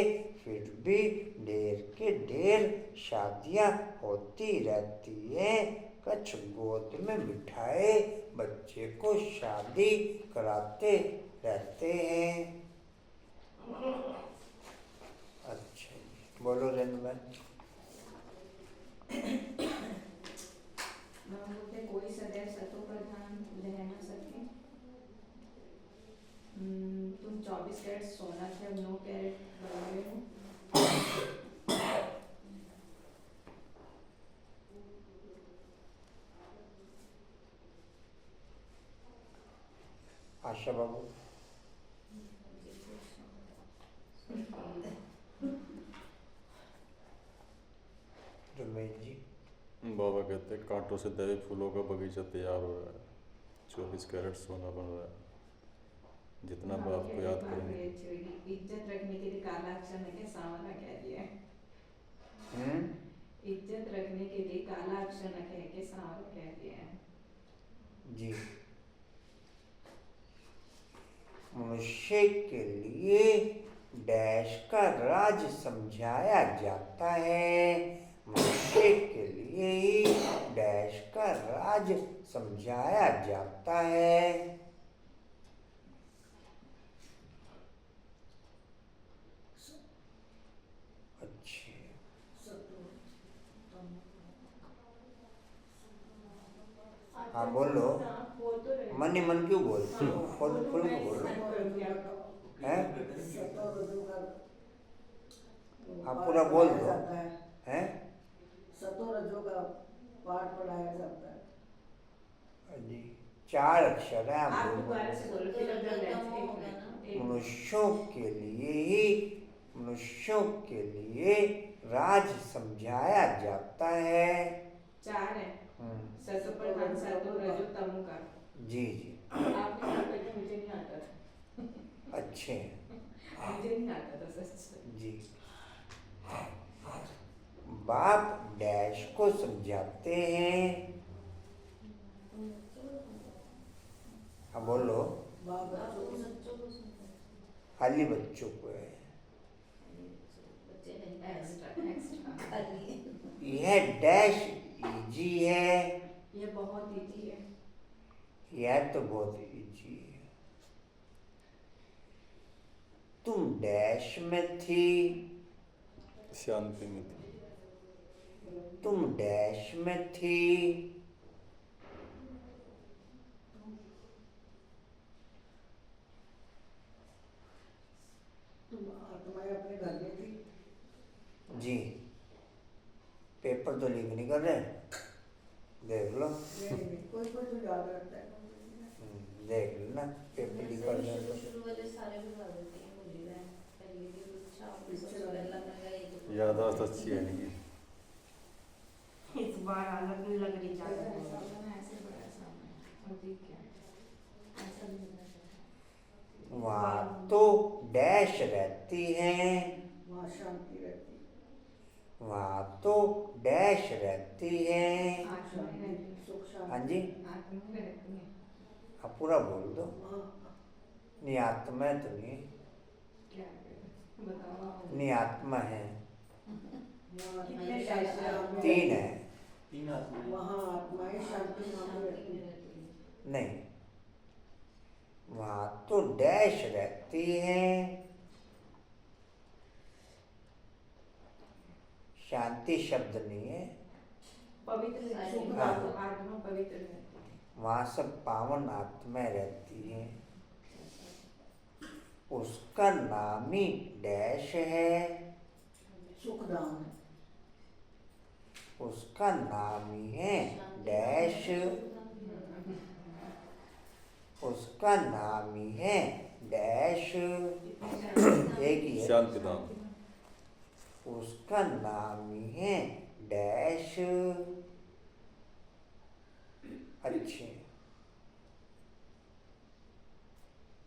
फिर भी ढेर के ढेर शादियां होती रहती हैं। कछ गोद में बिठाए बच्चे को शादी कराते रहते हैं। अच्छा, बोलो रेनू भाई। कोई सदैव सतों पर ध्यान रह न सके। तुम 24 कैरेट सोना थे, अब 9 कैरेट बन गए हो। आशा बाबू। रमेश जी। बाबा कहते हैं कांटों से दबे फूलों का बगीचा तैयार हो रहा है, 24 कैरेट सोना बन रहा है। जितना बाप को याद करेंगे। इज्जत रखने के लिए काला अक्षर में क्या सांवला कह दिया है। इज्जत रखने के लिए काला अक्षर न कह के सांवला कह दिया है। जी। मनुष्य के लिए डैश का राज समझाया जाता है। मनुष्य के लिए ही डैश का राज समझाया जाता है। अच्छे। हाँ बोलो। मन ही मन क्यों बोलते हो? खुल खुल के बोलो। हैं? हाँ पूरा बोल दो। हैं? सतो रजो का पाठ पढ़ाया जाता है। जी। 4 अक्षर है। आप दोबारा से बोलो, फिर अगर मनुष्यों के लिए ही, मनुष्यों के लिए राज समझाया जाता है। 4 है। सतो पर ध्यान, सतो रजो तमो का। जी जी। आपने कहा पहले, मुझे नहीं आता था। अच्छे हैं। मुझे नहीं आता था सच। जी। बाप डैश को समझाते हैं। हाँ बोलो। खाली बच्चों को है। यह डैश इजी है। ये बहुत इजी है। यह तो बहुत इजी है। तुम डैश में थी। शांति में थी। तुम डैश में थी। तुम आत्माएं अपने घर में थी। जी। पेपर तो लीक नहीं कर रहे, देख लो। कोई कोई तो याद रखता है। देख लो ना, पेपर लीक कर रहे हैं। शुरू वाले सारे बुला देते हैं, भूल रहे हैं पहले की कुछ आपको सबसे पहला लगा ये तो याददाश्त अच्छी है नहीं। इस बार हालत नहीं लग रही ऐसा ज्यादा। बना, ऐसे बड़ा सामने और ठीक है, ऐसा भी होना चाहिए। वहाँ तो डैश रहती है। वहाँ शांति रहती है। वहाँ तो डैश रहती है। आत्मा में रहती है। सुख शांति। हाँ जी। आत्मा में रहती है। आप पूरा बोल दो। वहाँ नहीं आत्मा तो नहीं, क्या करें? बताओ। नहीं आत्मा है। वहाँ कितने आत्माएं डैश शांति हैं? में 3 है। 3 आत्माएं। वहाँ आत्माएं शांति में रहती है। नहीं, वहाँ तो डैश रहती है। शांति शब्द नहीं है, पवित्र रहती है, हाँ। आत्मा पवित्र रहती है। वहाँ सब पावन आत्माएं रहती हैं। उसका नाम ही डैश है। सुखधाम है। उसका नाम ही है डैश। उसका नाम ही है डैश। एक ही है। शांति धाम। उसका नाम ही है डैश। अच्छे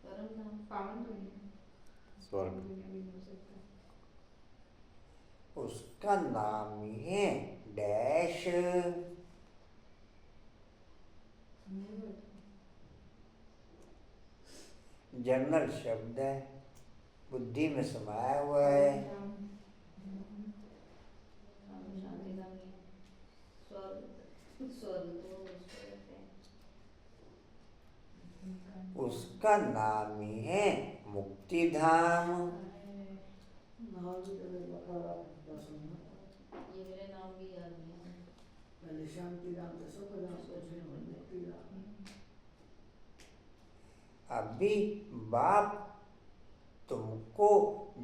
परम धाम पावन दुनिया, स्वर्ग। दुनिया भी हो सकता है। उसका नाम ही है डैश। जनरल शब्द है, बुद्धि में समाया हुआ है। शांति धाम ही है। स्वर्ग स्वर्ग तो उसको कहते हैं। उसका नाम ही है मुक्ति धाम। महावीर ने बताया दर्शन में। ये मेरे नाम भी याद नहीं है। पहले शांति धाम से सुखधाम को फिर मुक्ति धाम। अभी बाप तुमको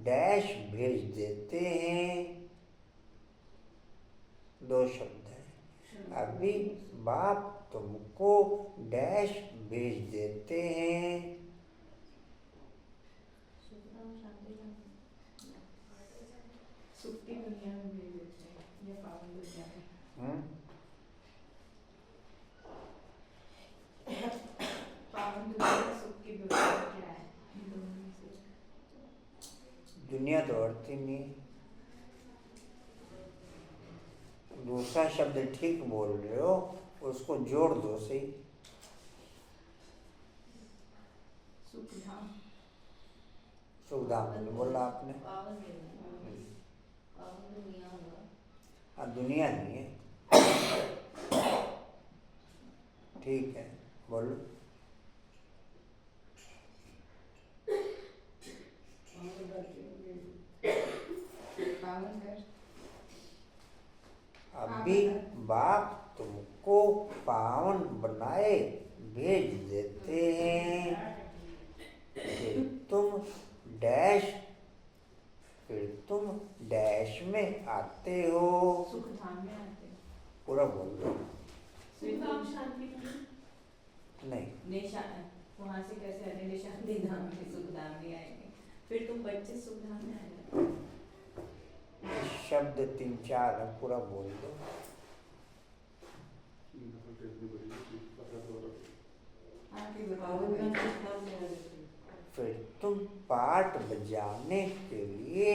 डैश भेज देते हैं। दो शब्द हैं। अभी बाप तुमको डैश भेज देते हैं। सुखधाम शांति धाम। सुख की दुनिया में भेज देते हैं या पावन दुनिया में। पावन दुनिया और सुख की दुनिया क्या है? इन दोनों में से दुनिया तो अर्थ ही नहीं है। दूसरा शब्द ठीक बोल रहे हो, उसको जोड़ दो सही। सुख धाम, सुखधाम नहीं बोला आपने। पावन दुनिया। पावन दुनिया हुआ। हाँ, दुनिया नहीं है। ठीक है, बोलो। पावन घर। अभी बाप तुमको पावन बनाए भेज देते हैं। फिर तुम डैश में आते हो। सुख धाम में आते हैं। पूरा बोल दो। सुख धाम शांति नहीं, निशान वहाँ से कैसे आने निशांति धाम में सुख धाम में आएंगे, फिर तुम बच्चे सुख धाम में आ जाओ। शब्द 3-4 है, पूरा बोल दो। आगे पावन बताओ। धाम सुखधाम में आ जाते हैं। फिर तुम पाठ बजाने के लिए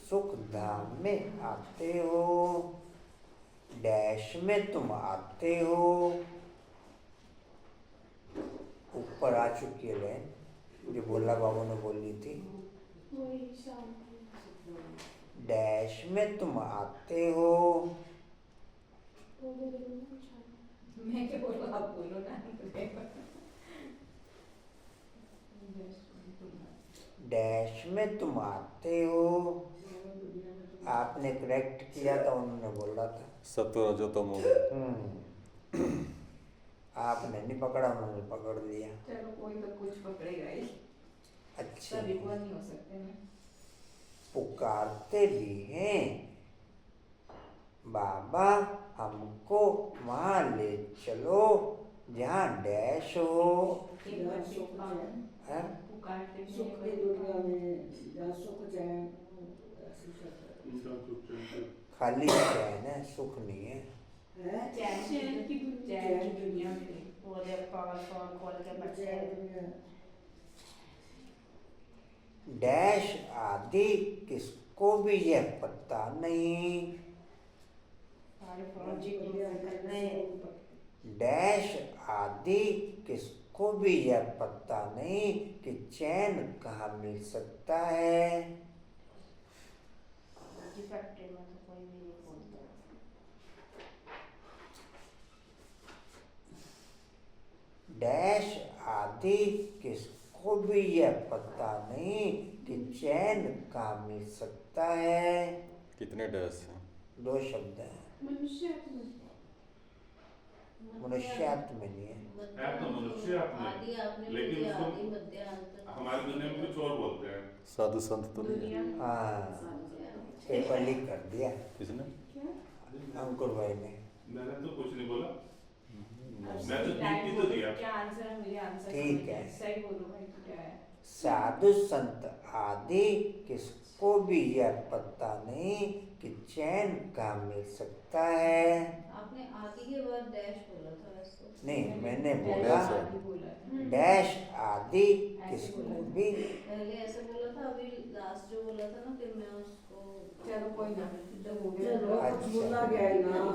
सुख धाम में आते हो। डैश में तुम आते हो। ऊपर आ चुकी है लाइन जो भोला बाबू ने बोली थी। डैश में तुम आते हो। मैं क्या बोलूँ, आप बोलो ना। डैश में तुम आते हो। आपने करेक्ट किया था, उन्होंने बोला था। सत्व रजोतमो। आपने नहीं पकड़ा, उन्होंने पकड़ लिया। चलो कोई तो कुछ पकड़ेगा ही, अच्छा, सब इक्वल नहीं हो सकते ना। पुकारते भी हैं, बाबा हमको वहाँ ले चलो जहाँ डैश हो। एक बार सुख पावन है? पुकारते भी सुख की दुनिया में जहाँ सुख चैन ऐसी शब्द खाली चैन है, सुख नहीं है। है। चैन की दुनिया में नहीं। बोले खोल के बच्चे चैन दुनिया डैश आदि किसको भी यह पता नहीं। सारे फौजी की करने डैश आदि किसको भी यह पता नहीं कि चैन कहाँ मिल सकता है। फैक्ट्री में तो कोई भी नहीं बोलता। डैश आदि किसको किसको भी यह पता नहीं कि चैन कहाँ मिल सकता है। कितने डैश हैं? 2 शब्द हैं, मनुष्यात्म में नहीं है। है तो मनुष्य आदि आपने, आपने लेकिन बोली, उसको आदि मध्य अंत हमारी दुनिया में कुछ और बोलते हैं। साधु संत तो नहीं है? हाँ, पेपर लीक कर दिया किसने? अंकुर भाई ने। मैंने तो कुछ नहीं बोला। अब मैं तो सही ठीक टाइम ही तो बोलो, दिया। क्या आंसर है मुझे आंसर ठीक समझ है। नहीं, सही बोलो भाई तो क्या है। साधु संत आदि किसको भी यह पता नहीं कि चैन कहाँ मिल सकता है। आपने आदि के बाद डैश बोला था वैसे तो। नहीं, मैंने डैश बोला आदि बोला है। डैश आदि ऐसे किसको बोला। भी। पहले ऐसे बोला था, अभी लास्ट जो बोला था ना, फिर मैं उसको चलो कोई ना, जो हो गया चलो अच्छा। कुछ बोला गया है ना। वो मैं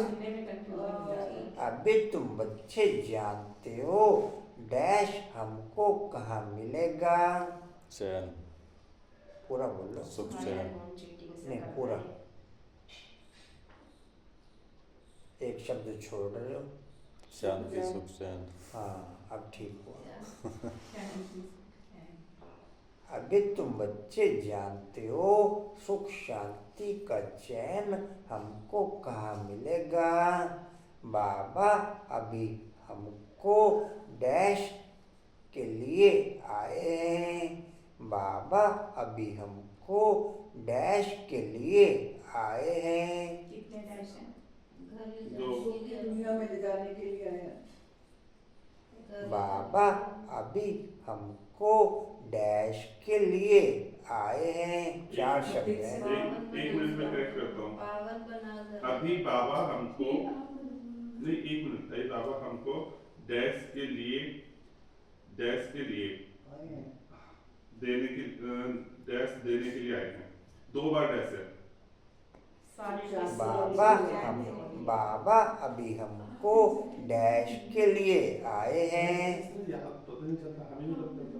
सुनने में कंफ्यूजन हो जाती है। अभी तुम बच्चे जानते हो डैश हमको कहाँ मिलेगा। चैन, पूरा बोलो। सुख हमारे चैन। अकाउंट चीटिंग से नहीं, करता पूरा। है। एक शब्द छोड़ रहे हो। शांति, सुख चैन। हाँ, अब ठीक हुआ। क्या चीज़ है? अभी तुम बच्चे जानते हो सुख शांति का चैन हमको कहाँ मिलेगा। बाबा अभी हमको डैश के लिए आए हैं। बाबा अभी हमको डैश के लिए आए हैं। कितने डैश हैं? घर ले दो। जाने के लिए दुनिया में ले जाने के लिए आए हैं। घर ले बाबा अभी हमको डैश के लिए आए हैं। 4 शब्द हैं। एक मिनट में करेक्ट करता हूँ। पावन बना घर अभी बाबा हमको, नहीं एक मिनट, अभी बाबा हमको डैश के लिए आए हैं। देने के डैश देने के लिए आए हैं। 2 बार डैश है। बाबा अभी हमको डैश के लिए आए हैं। यार पता नहीं चलता, हमें नहीं पता चलता।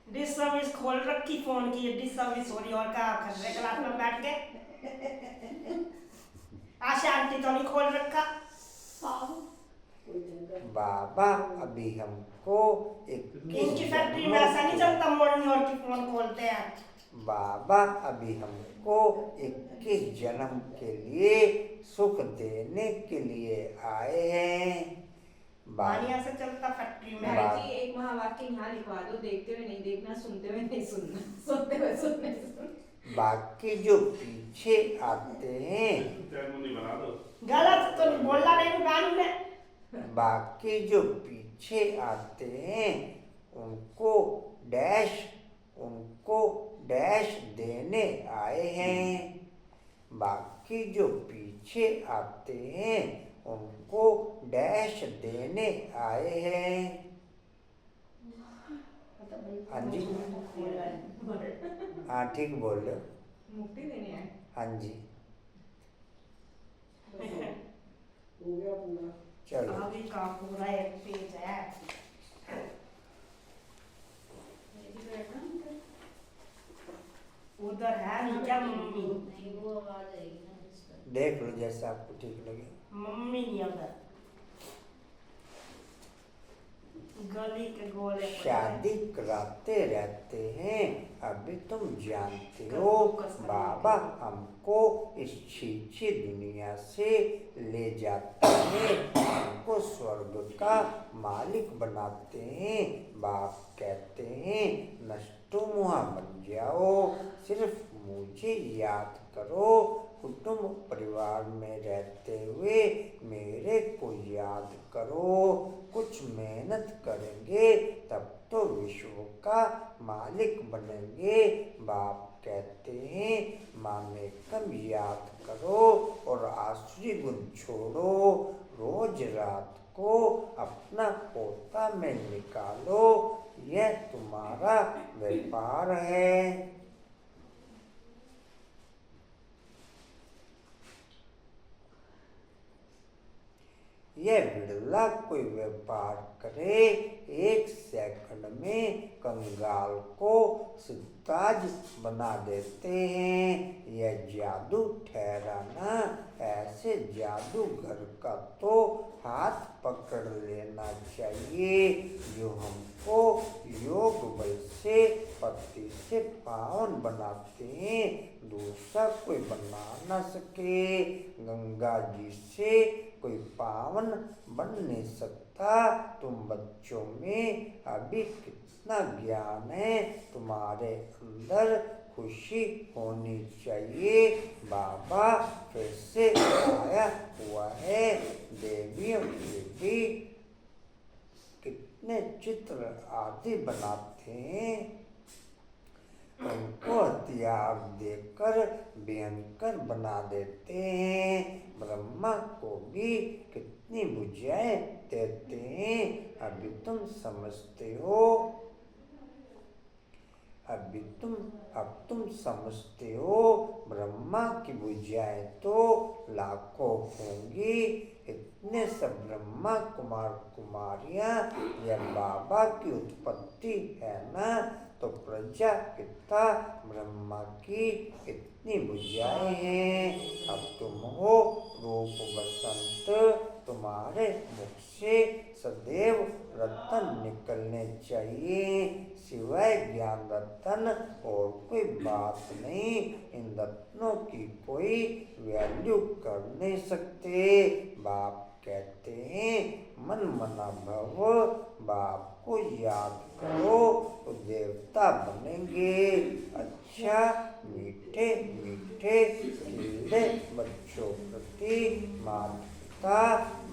डिश सर्विस खोल रखी फोन की, डिश सर्विस हो रही और क्या कर रहे क्लास में बैठ के। आशांति तो नहीं खोल रखा। कोई जंगल। बाबा अभी हमको इनकी फैक्ट्री में ऐसा नहीं चलता, मॉर्निंग और की फोन खोलते हैं। बाबा अभी हमको 21 जन्म के लिए सुख देने के लिए आए हैं। मानिया से चलता फैक्ट्री में। बाबा- भाई जी एक महावाक्य यहाँ लिखवा दो, देखते हुए नहीं देखना, सुनते हुए नहीं सुनना, सुनते हुए सुनने बाकी जो पीछे आते हैं, सेरेमनी बना दो। गलत तो नहीं बोलना नहीं कानून में। बाकी जो पीछे आते हैं उनको डैश देने आए हैं। बाकी जो पीछे आते हैं उनको डैश देने आए हैं। हाँ जी, हाँ ठीक बोल रहे हो। मुक्ति देने आए। हाँ जी, हो गया पूरा। चलो। अभी का पूरा एक पेज है। मेरी बैठना उधर। उधर है नहीं क्या मम्मी? नहीं वो आवाज आएगी ना डिस्टर्ब। देख लो जैसा आपको ठीक लगे। मम्मी नहीं उधर। गली के गोले पर है। शादी कराते रहते हैं, अभी तुम जानते हो। बाबा हमको इस छीछी दुनिया से ले जाते हैं, हमको स्वर्ग का मालिक बनाते हैं। बाप कहते हैं नष्टो मुहा बन जाओ, सिर्फ मुझे याद करो। कुटुंब परिवार में रहते हुए मेरे को याद करो। कुछ मेहनत करेंगे तब तो विश्व का मालिक बनेंगे। बाप कहते हैं माँ में कम याद करो और आसुरी गुण छोड़ो। रोज रात को अपना पोता में निकालो, यह तुम्हारा व्यापार है। यह भला कोई व्यापार करे, 1 सेकंड में कंगाल को सिताज बना देते हैं। यह जादू ठहरा ना। ऐसे जादूगर का तो हाथ पकड़ लेना चाहिए जो हमको योग बल से पति से पावन बनाते हैं, दूसरा कोई बना न सके। गंगा जी से कोई पावन बन नहीं सकता। तुम बच्चों में अभी कितना ज्ञान है, तुम्हारे अंदर खुशी होनी चाहिए। बाबा फिर से आया हुआ है। देवियों के भी कितने चित्र आदि बनाते हैं, उनको हथियार देकर भयंकर बना देते हैं। ब्रह्मा को भी कितनी भुजाएं देते हैं। अभी तुम समझते हो, अब तुम समझते हो। ब्रह्मा की भुजाएं तो लाखों होंगी। इतने सब ब्रह्मा कुमार कुमारियां यह बाबा की उत्पत्ति है ना, तो प्रजापिता ब्रह्मा की इतनी भुजाएं हैं। अब तुम हो रूप बसंत, तुम्हारे मुख से सदैव रत्न निकलने चाहिए, सिवाय ज्ञान रत्न और कोई बात नहीं। इन रत्नों की कोई वैल्यू कर नहीं सकते। बाप कहते हैं मन मना भव, बाप को याद करो तो देवता बनेंगे। अच्छा मीठे मीठे खिले बच्चों प्रति माता पिता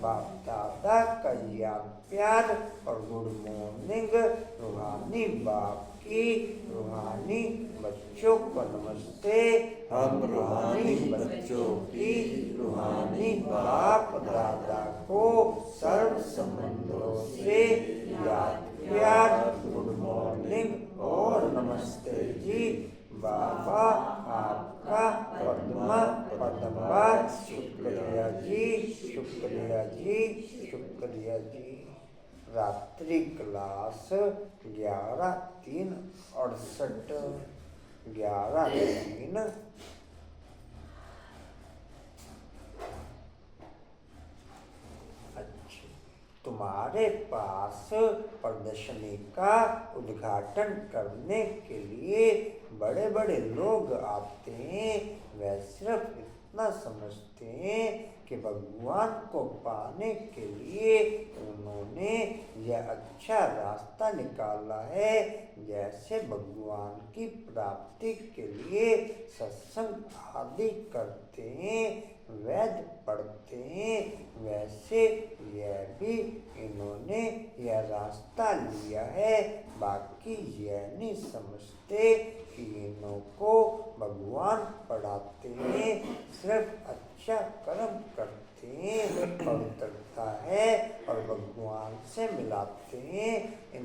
बाप दादा का याद प्यार और गुड मॉर्निंग। रूहानी बाप की रूहानी बच्चों को नमस्ते। हम रूहानी बच्चों की रूहानी बाप दादा को सर्व संबंधों से याद प्यार, गुड मॉर्निंग और नमस्ते जी। बाबा आपका पद्मा शुक्रिया जी, शुक्रिया जी, शुक्रिया जी। रात्रि क्लास 11:03:68 11:03। तुम्हारे पास प्रदर्शनी का उद्घाटन करने के लिए बड़े बड़े लोग आते हैं। वे सिर्फ इतना समझते हैं कि भगवान को पाने के लिए उन्होंने यह अच्छा रास्ता निकाला है। जैसे भगवान की प्राप्ति के लिए सत्संग आदि करते हैं, वेद पढ़ते हैं, वैसे यह भी इन्होंने यह रास्ता लिया है। बाकी यह नहीं समझते कि इन्हों को भगवान पढ़ाते हैं, सिर्फ अच्छा कर्म करते हैं, पवित्रता है और भगवान से मिलाते हैं। इन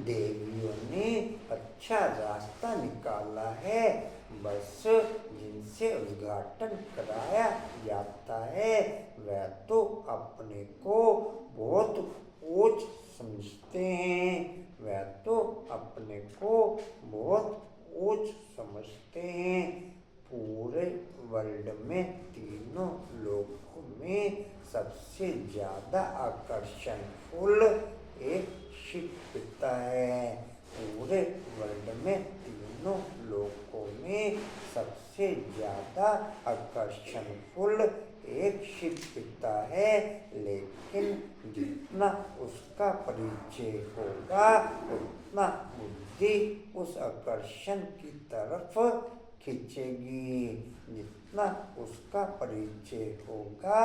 देवियों ने अच्छा रास्ता निकाला है। बस जिनसे उद्घाटन कराया जाता है वह तो अपने को बहुत ऊंच समझते हैं, वह तो अपने को बहुत ऊंच समझते हैं। पूरे वर्ल्ड में तीनों लोगों में सबसे ज्यादा आकर्षणफुल एक शिव पिता है। पूरे वर्ल्ड में तीनों लोगों में सबसे ज्यादा आकर्षणफुल एक शिव पिता है, लेकिन जितना उसका परिचय होगा उतना बुद्धि उस आकर्षण की तरफ खींचेगी। जितना उसका परिचय होगा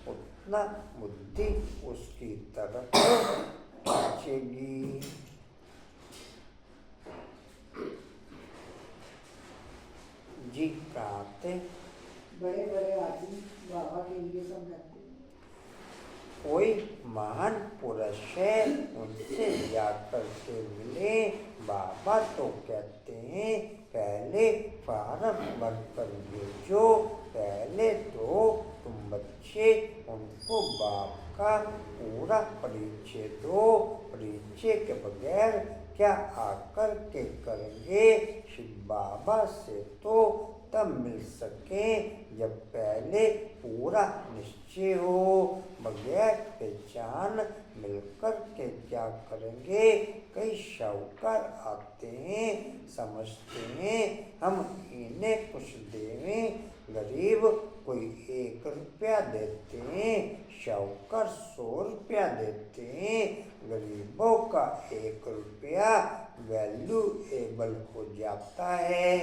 उतना बुद्धि उसकी तरफ खींचेगी। जी कहाँ? बड़े बड़े आदमी बाबा के लिए सब रहते हैं। कोई महान पुरुष है उनसे जाकर के मिले। बाबा तो कहते हैं पहले फार्म भर कर भेजो। पहले तो तुम बच्चे उनको बाप का पूरा परिचय दो। परिचय के बगैर क्या आकर के करेंगे? शिव बाबा से तो तब मिल सके जब पहले पूरा निश्चय हो। बगैर पहचान मिलकर के क्या करेंगे? कई शाहूकार आते हैं, समझते हैं हम इन्हें कुछ देवें। गरीब कोई 1 रुपया देते हैं, शाहूकार 100 रुपया देते हैं। गरीबों का 1 रुपया वैल्यूएबल हो जाता है।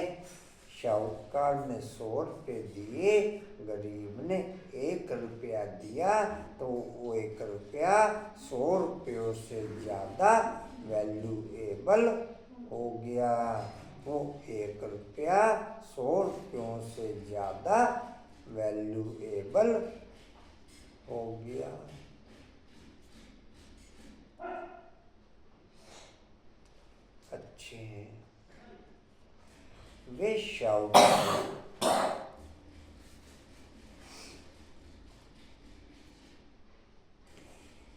शाहूकार ने 100 रुपये दिए, गरीब ने 1 रुपया दिया, तो वो 1 रुपया 100 रुपयों से ज़्यादा वैल्यूएबल हो गया। वो 1 रुपया 100 रुपयों से ज़्यादा वैल्यूएबल हो गया। अच्छे हैं वे शाहूकार।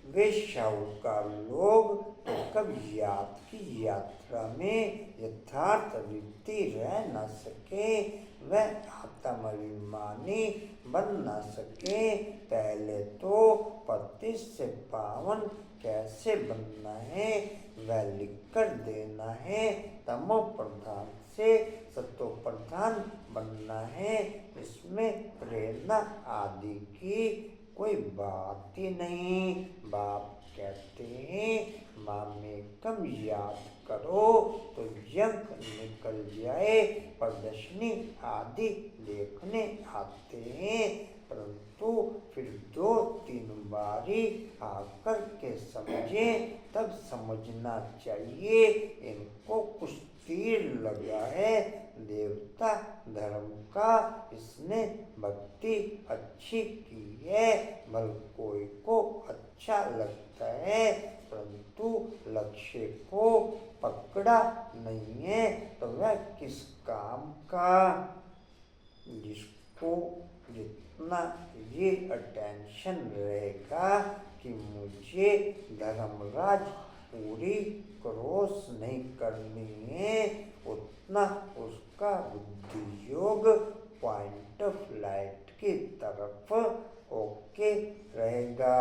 वे शाहूकार लोग तो कभी याद की यात्रा में यथार्थ रीति रह न सके, वह आत्माभिमानी बन न सके। पहले तो पति से पावन कैसे बनना है वह लिख कर देना है। तमो प्रधान से सतो प्रधान बनना है। इसमें प्रेरणा आदि की कोई बात ही नहीं। बाप कहते हैं माँ में कम याद करो तो जंग निकल जाए। प्रदर्शनी आदि देखने आते हैं, परंतु फिर 2-3 बारी आकर के समझें, तब समझना चाहिए इनको कुछ तीर लगा है देवता धर्म का। इसने भक्ति अच्छी की है, भल कोई को अच्छा लगता है, परंतु लक्ष्य को पकड़ा नहीं है तो वह किस काम का? जिसको जितना ये अटेंशन रहेगा कि मुझे धर्मराज पूरी क्रॉस नहीं करनी है, उतना उसका बुद्धि योग पॉइंट ऑफ लाइट की तरफ ओके रहेगा।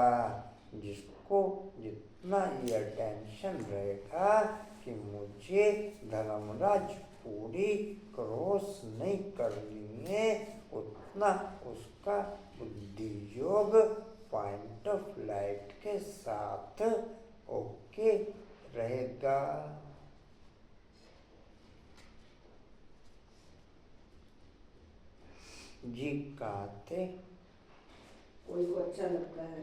जिसको जितना ये अटेंशन रहेगा कि मुझे धर्मराज पूरी क्रॉस नहीं करनी है, उतना उसका बुद्धि योग पॉइंट ऑफ लाइट के साथ ओके रहेगा। जी कहते कोई को अच्छा लगता है,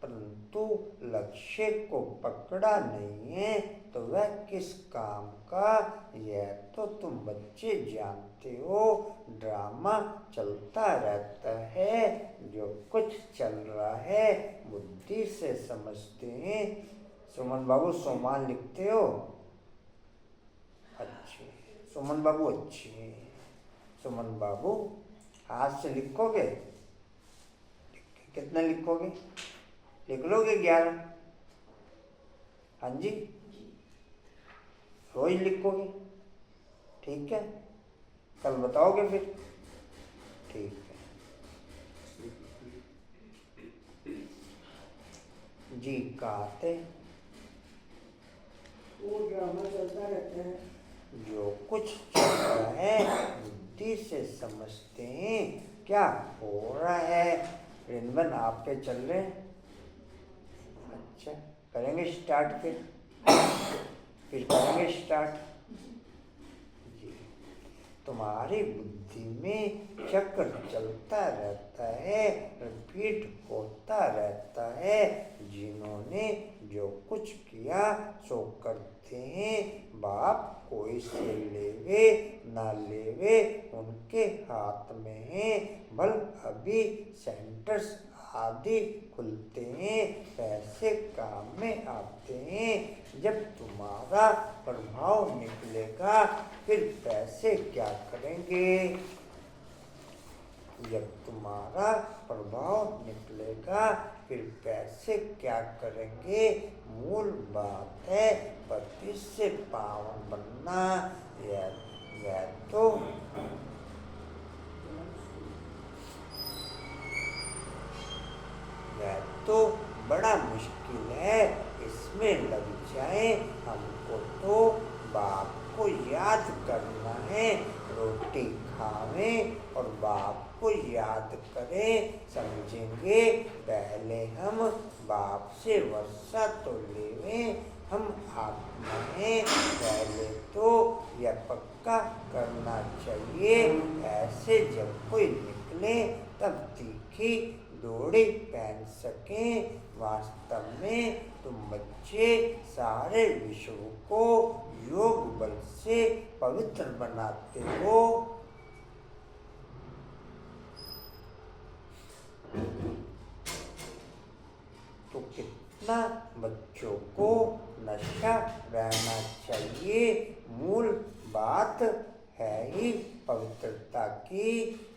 परंतु लक्ष्य को पकड़ा नहीं है तो वह किस काम का? यह तो तुम बच्चे जानते हो, ड्रामा चलता रहता है। जो कुछ चल रहा है बुद्धि से समझते हैं। सुमन बाबू सोमान लिखते हो? अच्छे सुमन बाबू, अच्छे सुमन बाबू। हाथ से लिखोगे? कितना लिखोगे? लिख लोगे 11? हाँ जी, रोज लिखोगे? ठीक है, कल बताओगे फिर? ठीक है जी। कहते वो ड्रामा चलता रहता है। जो कुछ चल रहा है बुद्धि से समझते हैं क्या हो रहा है। रिंदन आप पे चल रहे हैं? अच्छा, करेंगे स्टार्ट फिर करेंगे स्टार्ट जी। तुम्हारी बुद्धि में चक्र चलता रहता है, रिपीट होता रहता है। जिन्होंने जो कुछ किया सो करते हैं। बाप कोई से लेवे ना लेवे उनके हाथ में है। बल अभी सेंटर्स आदि खुलते हैं, पैसे काम में आते हैं। जब तुम्हारा प्रभाव निकलेगा फिर पैसे क्या करेंगे? जब तुम्हारा प्रभाव निकलेगा फिर पैसे क्या करेंगे? मूल बात है पति से पावन बनना। यह तो बड़ा मुश्किल है, इसमें लग जाए। हमको तो बाप को याद करना है। रोटी खावें और बाप को याद करें, समझेंगे। पहले हम बाप से वर्षा तो लेवें, हम आत्मा हैं। पहले तो यह पक्का करना चाहिए। ऐसे जब कोई निकले तब तीखी डोरी पहन सकें। वास्तव में तुम बच्चे सारे विश्व को योग बल से पवित्र बनाते हो। तो कितना बच्चों को नशा रहना चाहिए। मूल बात है ही पवित्रता की।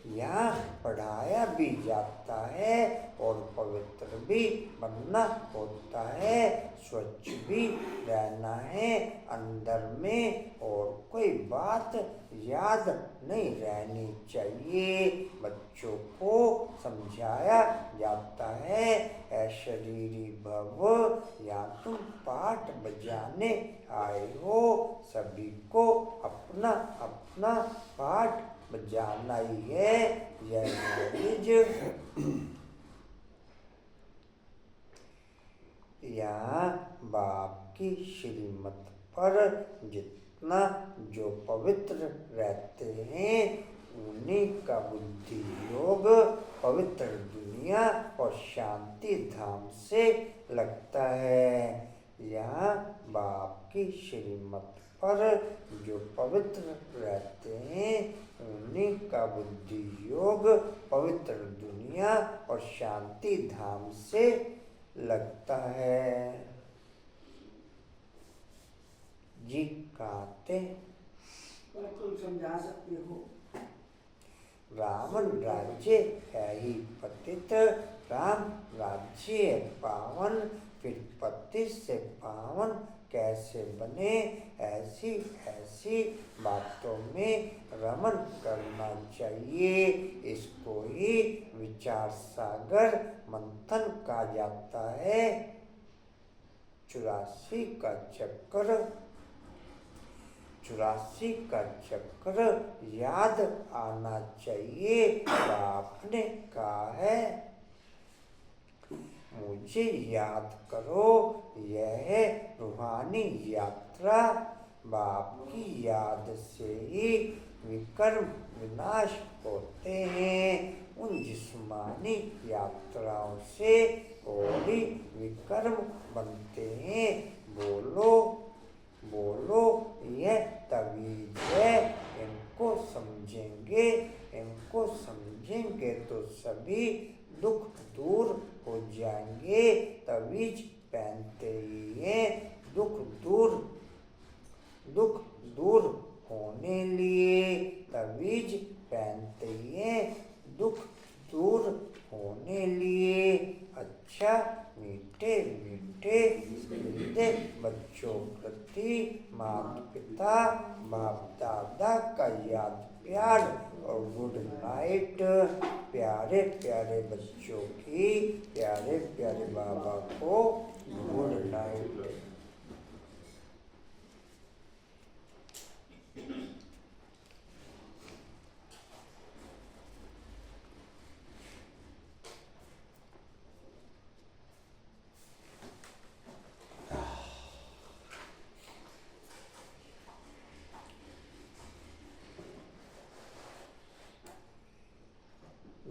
यहाँ पढ़ाया भी जाता है और पवित्र भी बनना होता है। स्वच्छ भी रहना है अंदर में, और कोई बात याद नहीं रहनी चाहिए। बच्चों को समझाया जाता है, ऐ शरीरी भव, या तुम पाठ बजाने आए हो। सभी को अपना अपना पाठ बजाना ही है। यह नॉलेज यहाँ बाप की श्रीमत पर जितना जो पवित्र रहते हैं उन्हीं का बुद्धि योग पवित्र दुनिया और शांति धाम से लगता है। यहाँ बाप की श्रीमत पर जो पवित्र रहते हैं उन्हीं का बुद्धि योग पवित्र दुनिया और शांति धाम से लगता है। जी कहते तुम समझा सकते हो। रावण राज्य है ही पतित, राम राज्य है पावन। फिर पतित से पावन कैसे बने? ऐसी ऐसी बातों में रमन करना चाहिए। इसको ही विचार सागर मंथन कहा जाता है। 84 का चक्र याद आना चाहिए। बाप ने कहा है मुझे याद करो। यह रूहानी यात्रा बाप की याद से ही विकर्म विनाश होते हैं। उन जिस्मानी यात्राओं से और ही विकर्म बनते हैं। बोलो बोलो, यह तवीज है। इनको समझेंगे तो सभी दुख दूर हो जाएंगे। तवीज पहनते ही हैं दुख दूर होने लिए। तवीज पहनते ही हैं दुख दूर होने लिए। अच्छा मीठे मीठे बच्चों प्रति माता पिता बाप दादा का याद प्यार और गुड नाइट। प्यारे प्यारे बच्चों की प्यारे प्यारे बाबा को गुड नाइट।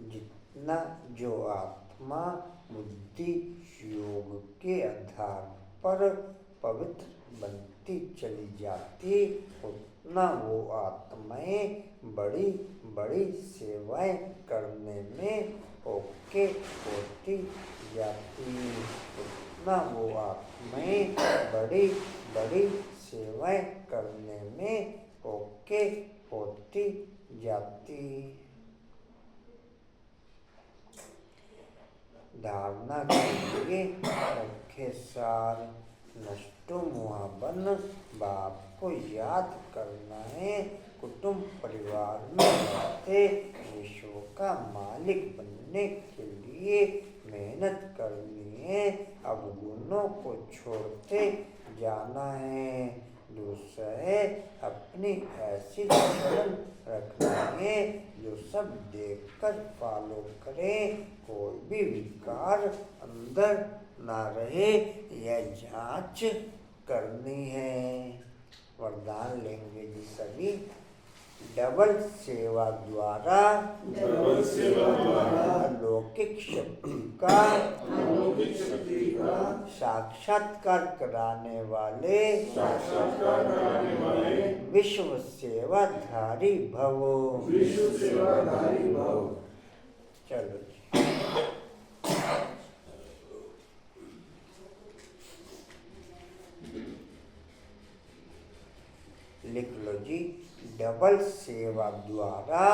जितना जो आत्मा बुद्धि योग के आधार पर पवित्र बनती चली जाती, उतना वो आत्माएं बड़ी बड़ी सेवाएं करने में ओके होती जाती। उतना वो आप में बड़ी बड़ी सेवाएं करने में ओके होती जाती। धारणा के लिए मुख्य सार नष्टो मुहाबन बाप को याद करना है। कुटुंब परिवार में रहते विश्व का मालिक बनने के लिए मेहनत करनी है। अवगुणों को छोड़ते जाना है। दूसरा है अपनी ऐसी चलन रखना है जो सब देखकर फॉलो करे। कोई भी विकार अंदर ना रहे, यह जांच करनी है। वरदान लेंगे जी सभी। डबल सेवा द्वारा अलौकिक शक्ति का साक्षात्कार कराने वाले विश्व सेवाधारी भव। चलो जी। लिख लो जी। डबल सेवा द्वारा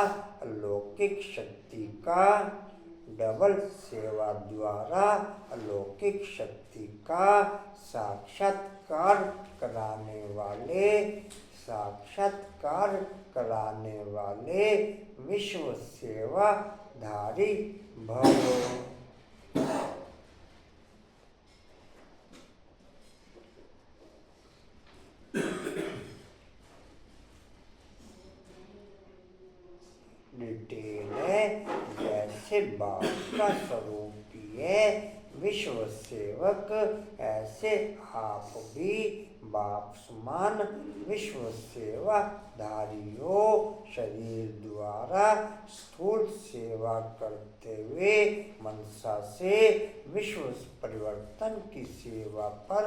अलौकिक शक्ति का, डबल सेवा द्वारा अलौकिक शक्ति का साक्षात्कार कराने वाले विश्व सेवाधारी भव। डिटेल है जैसे बाप का स्वरूप ही है विश्व सेवक, ऐसे आप भी बाप समान विश्व सेवाधारी हो। शरीर द्वारा स्थूल सेवा करते हुए मनसा से विश्व परिवर्तन की सेवा पर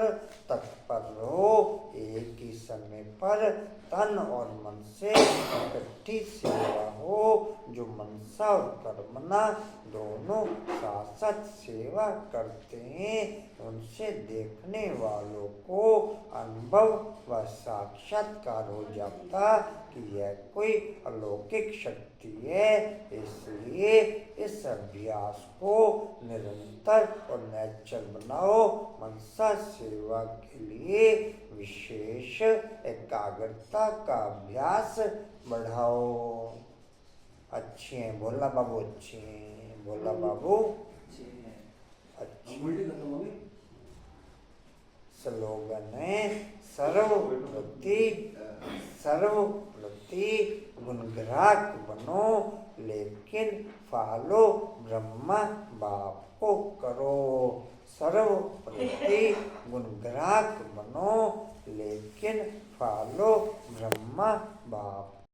तत्पर रहो। एक ही समय पर तन और मन से इकट्ठी सेवा हो। जो मनसा और कर्मना दोनों साथ साथ सेवा करते हैं उनसे देखने वालों को अनुभव व साक्षात्कार हो जाता कि यह कोई अलौकिक शक्ति है। इसलिए इस अभ्यास को निरंतर और नेचुरल बनाओ। मनसा सेवा के लिए विशेष एकाग्रता का अभ्यास बढ़ाओ। अच्छे हैं भोला बाबू, अच्छे हैं भोला बाबू, अच्छे। स्लोगन है सर्वप्रति गुणग्राहक बनो, लेकिन फॉलो ब्रह्मा बाप को करो। सर्वप्रति गुणग्राहक बनो, लेकिन फॉलो ब्रह्मा बाप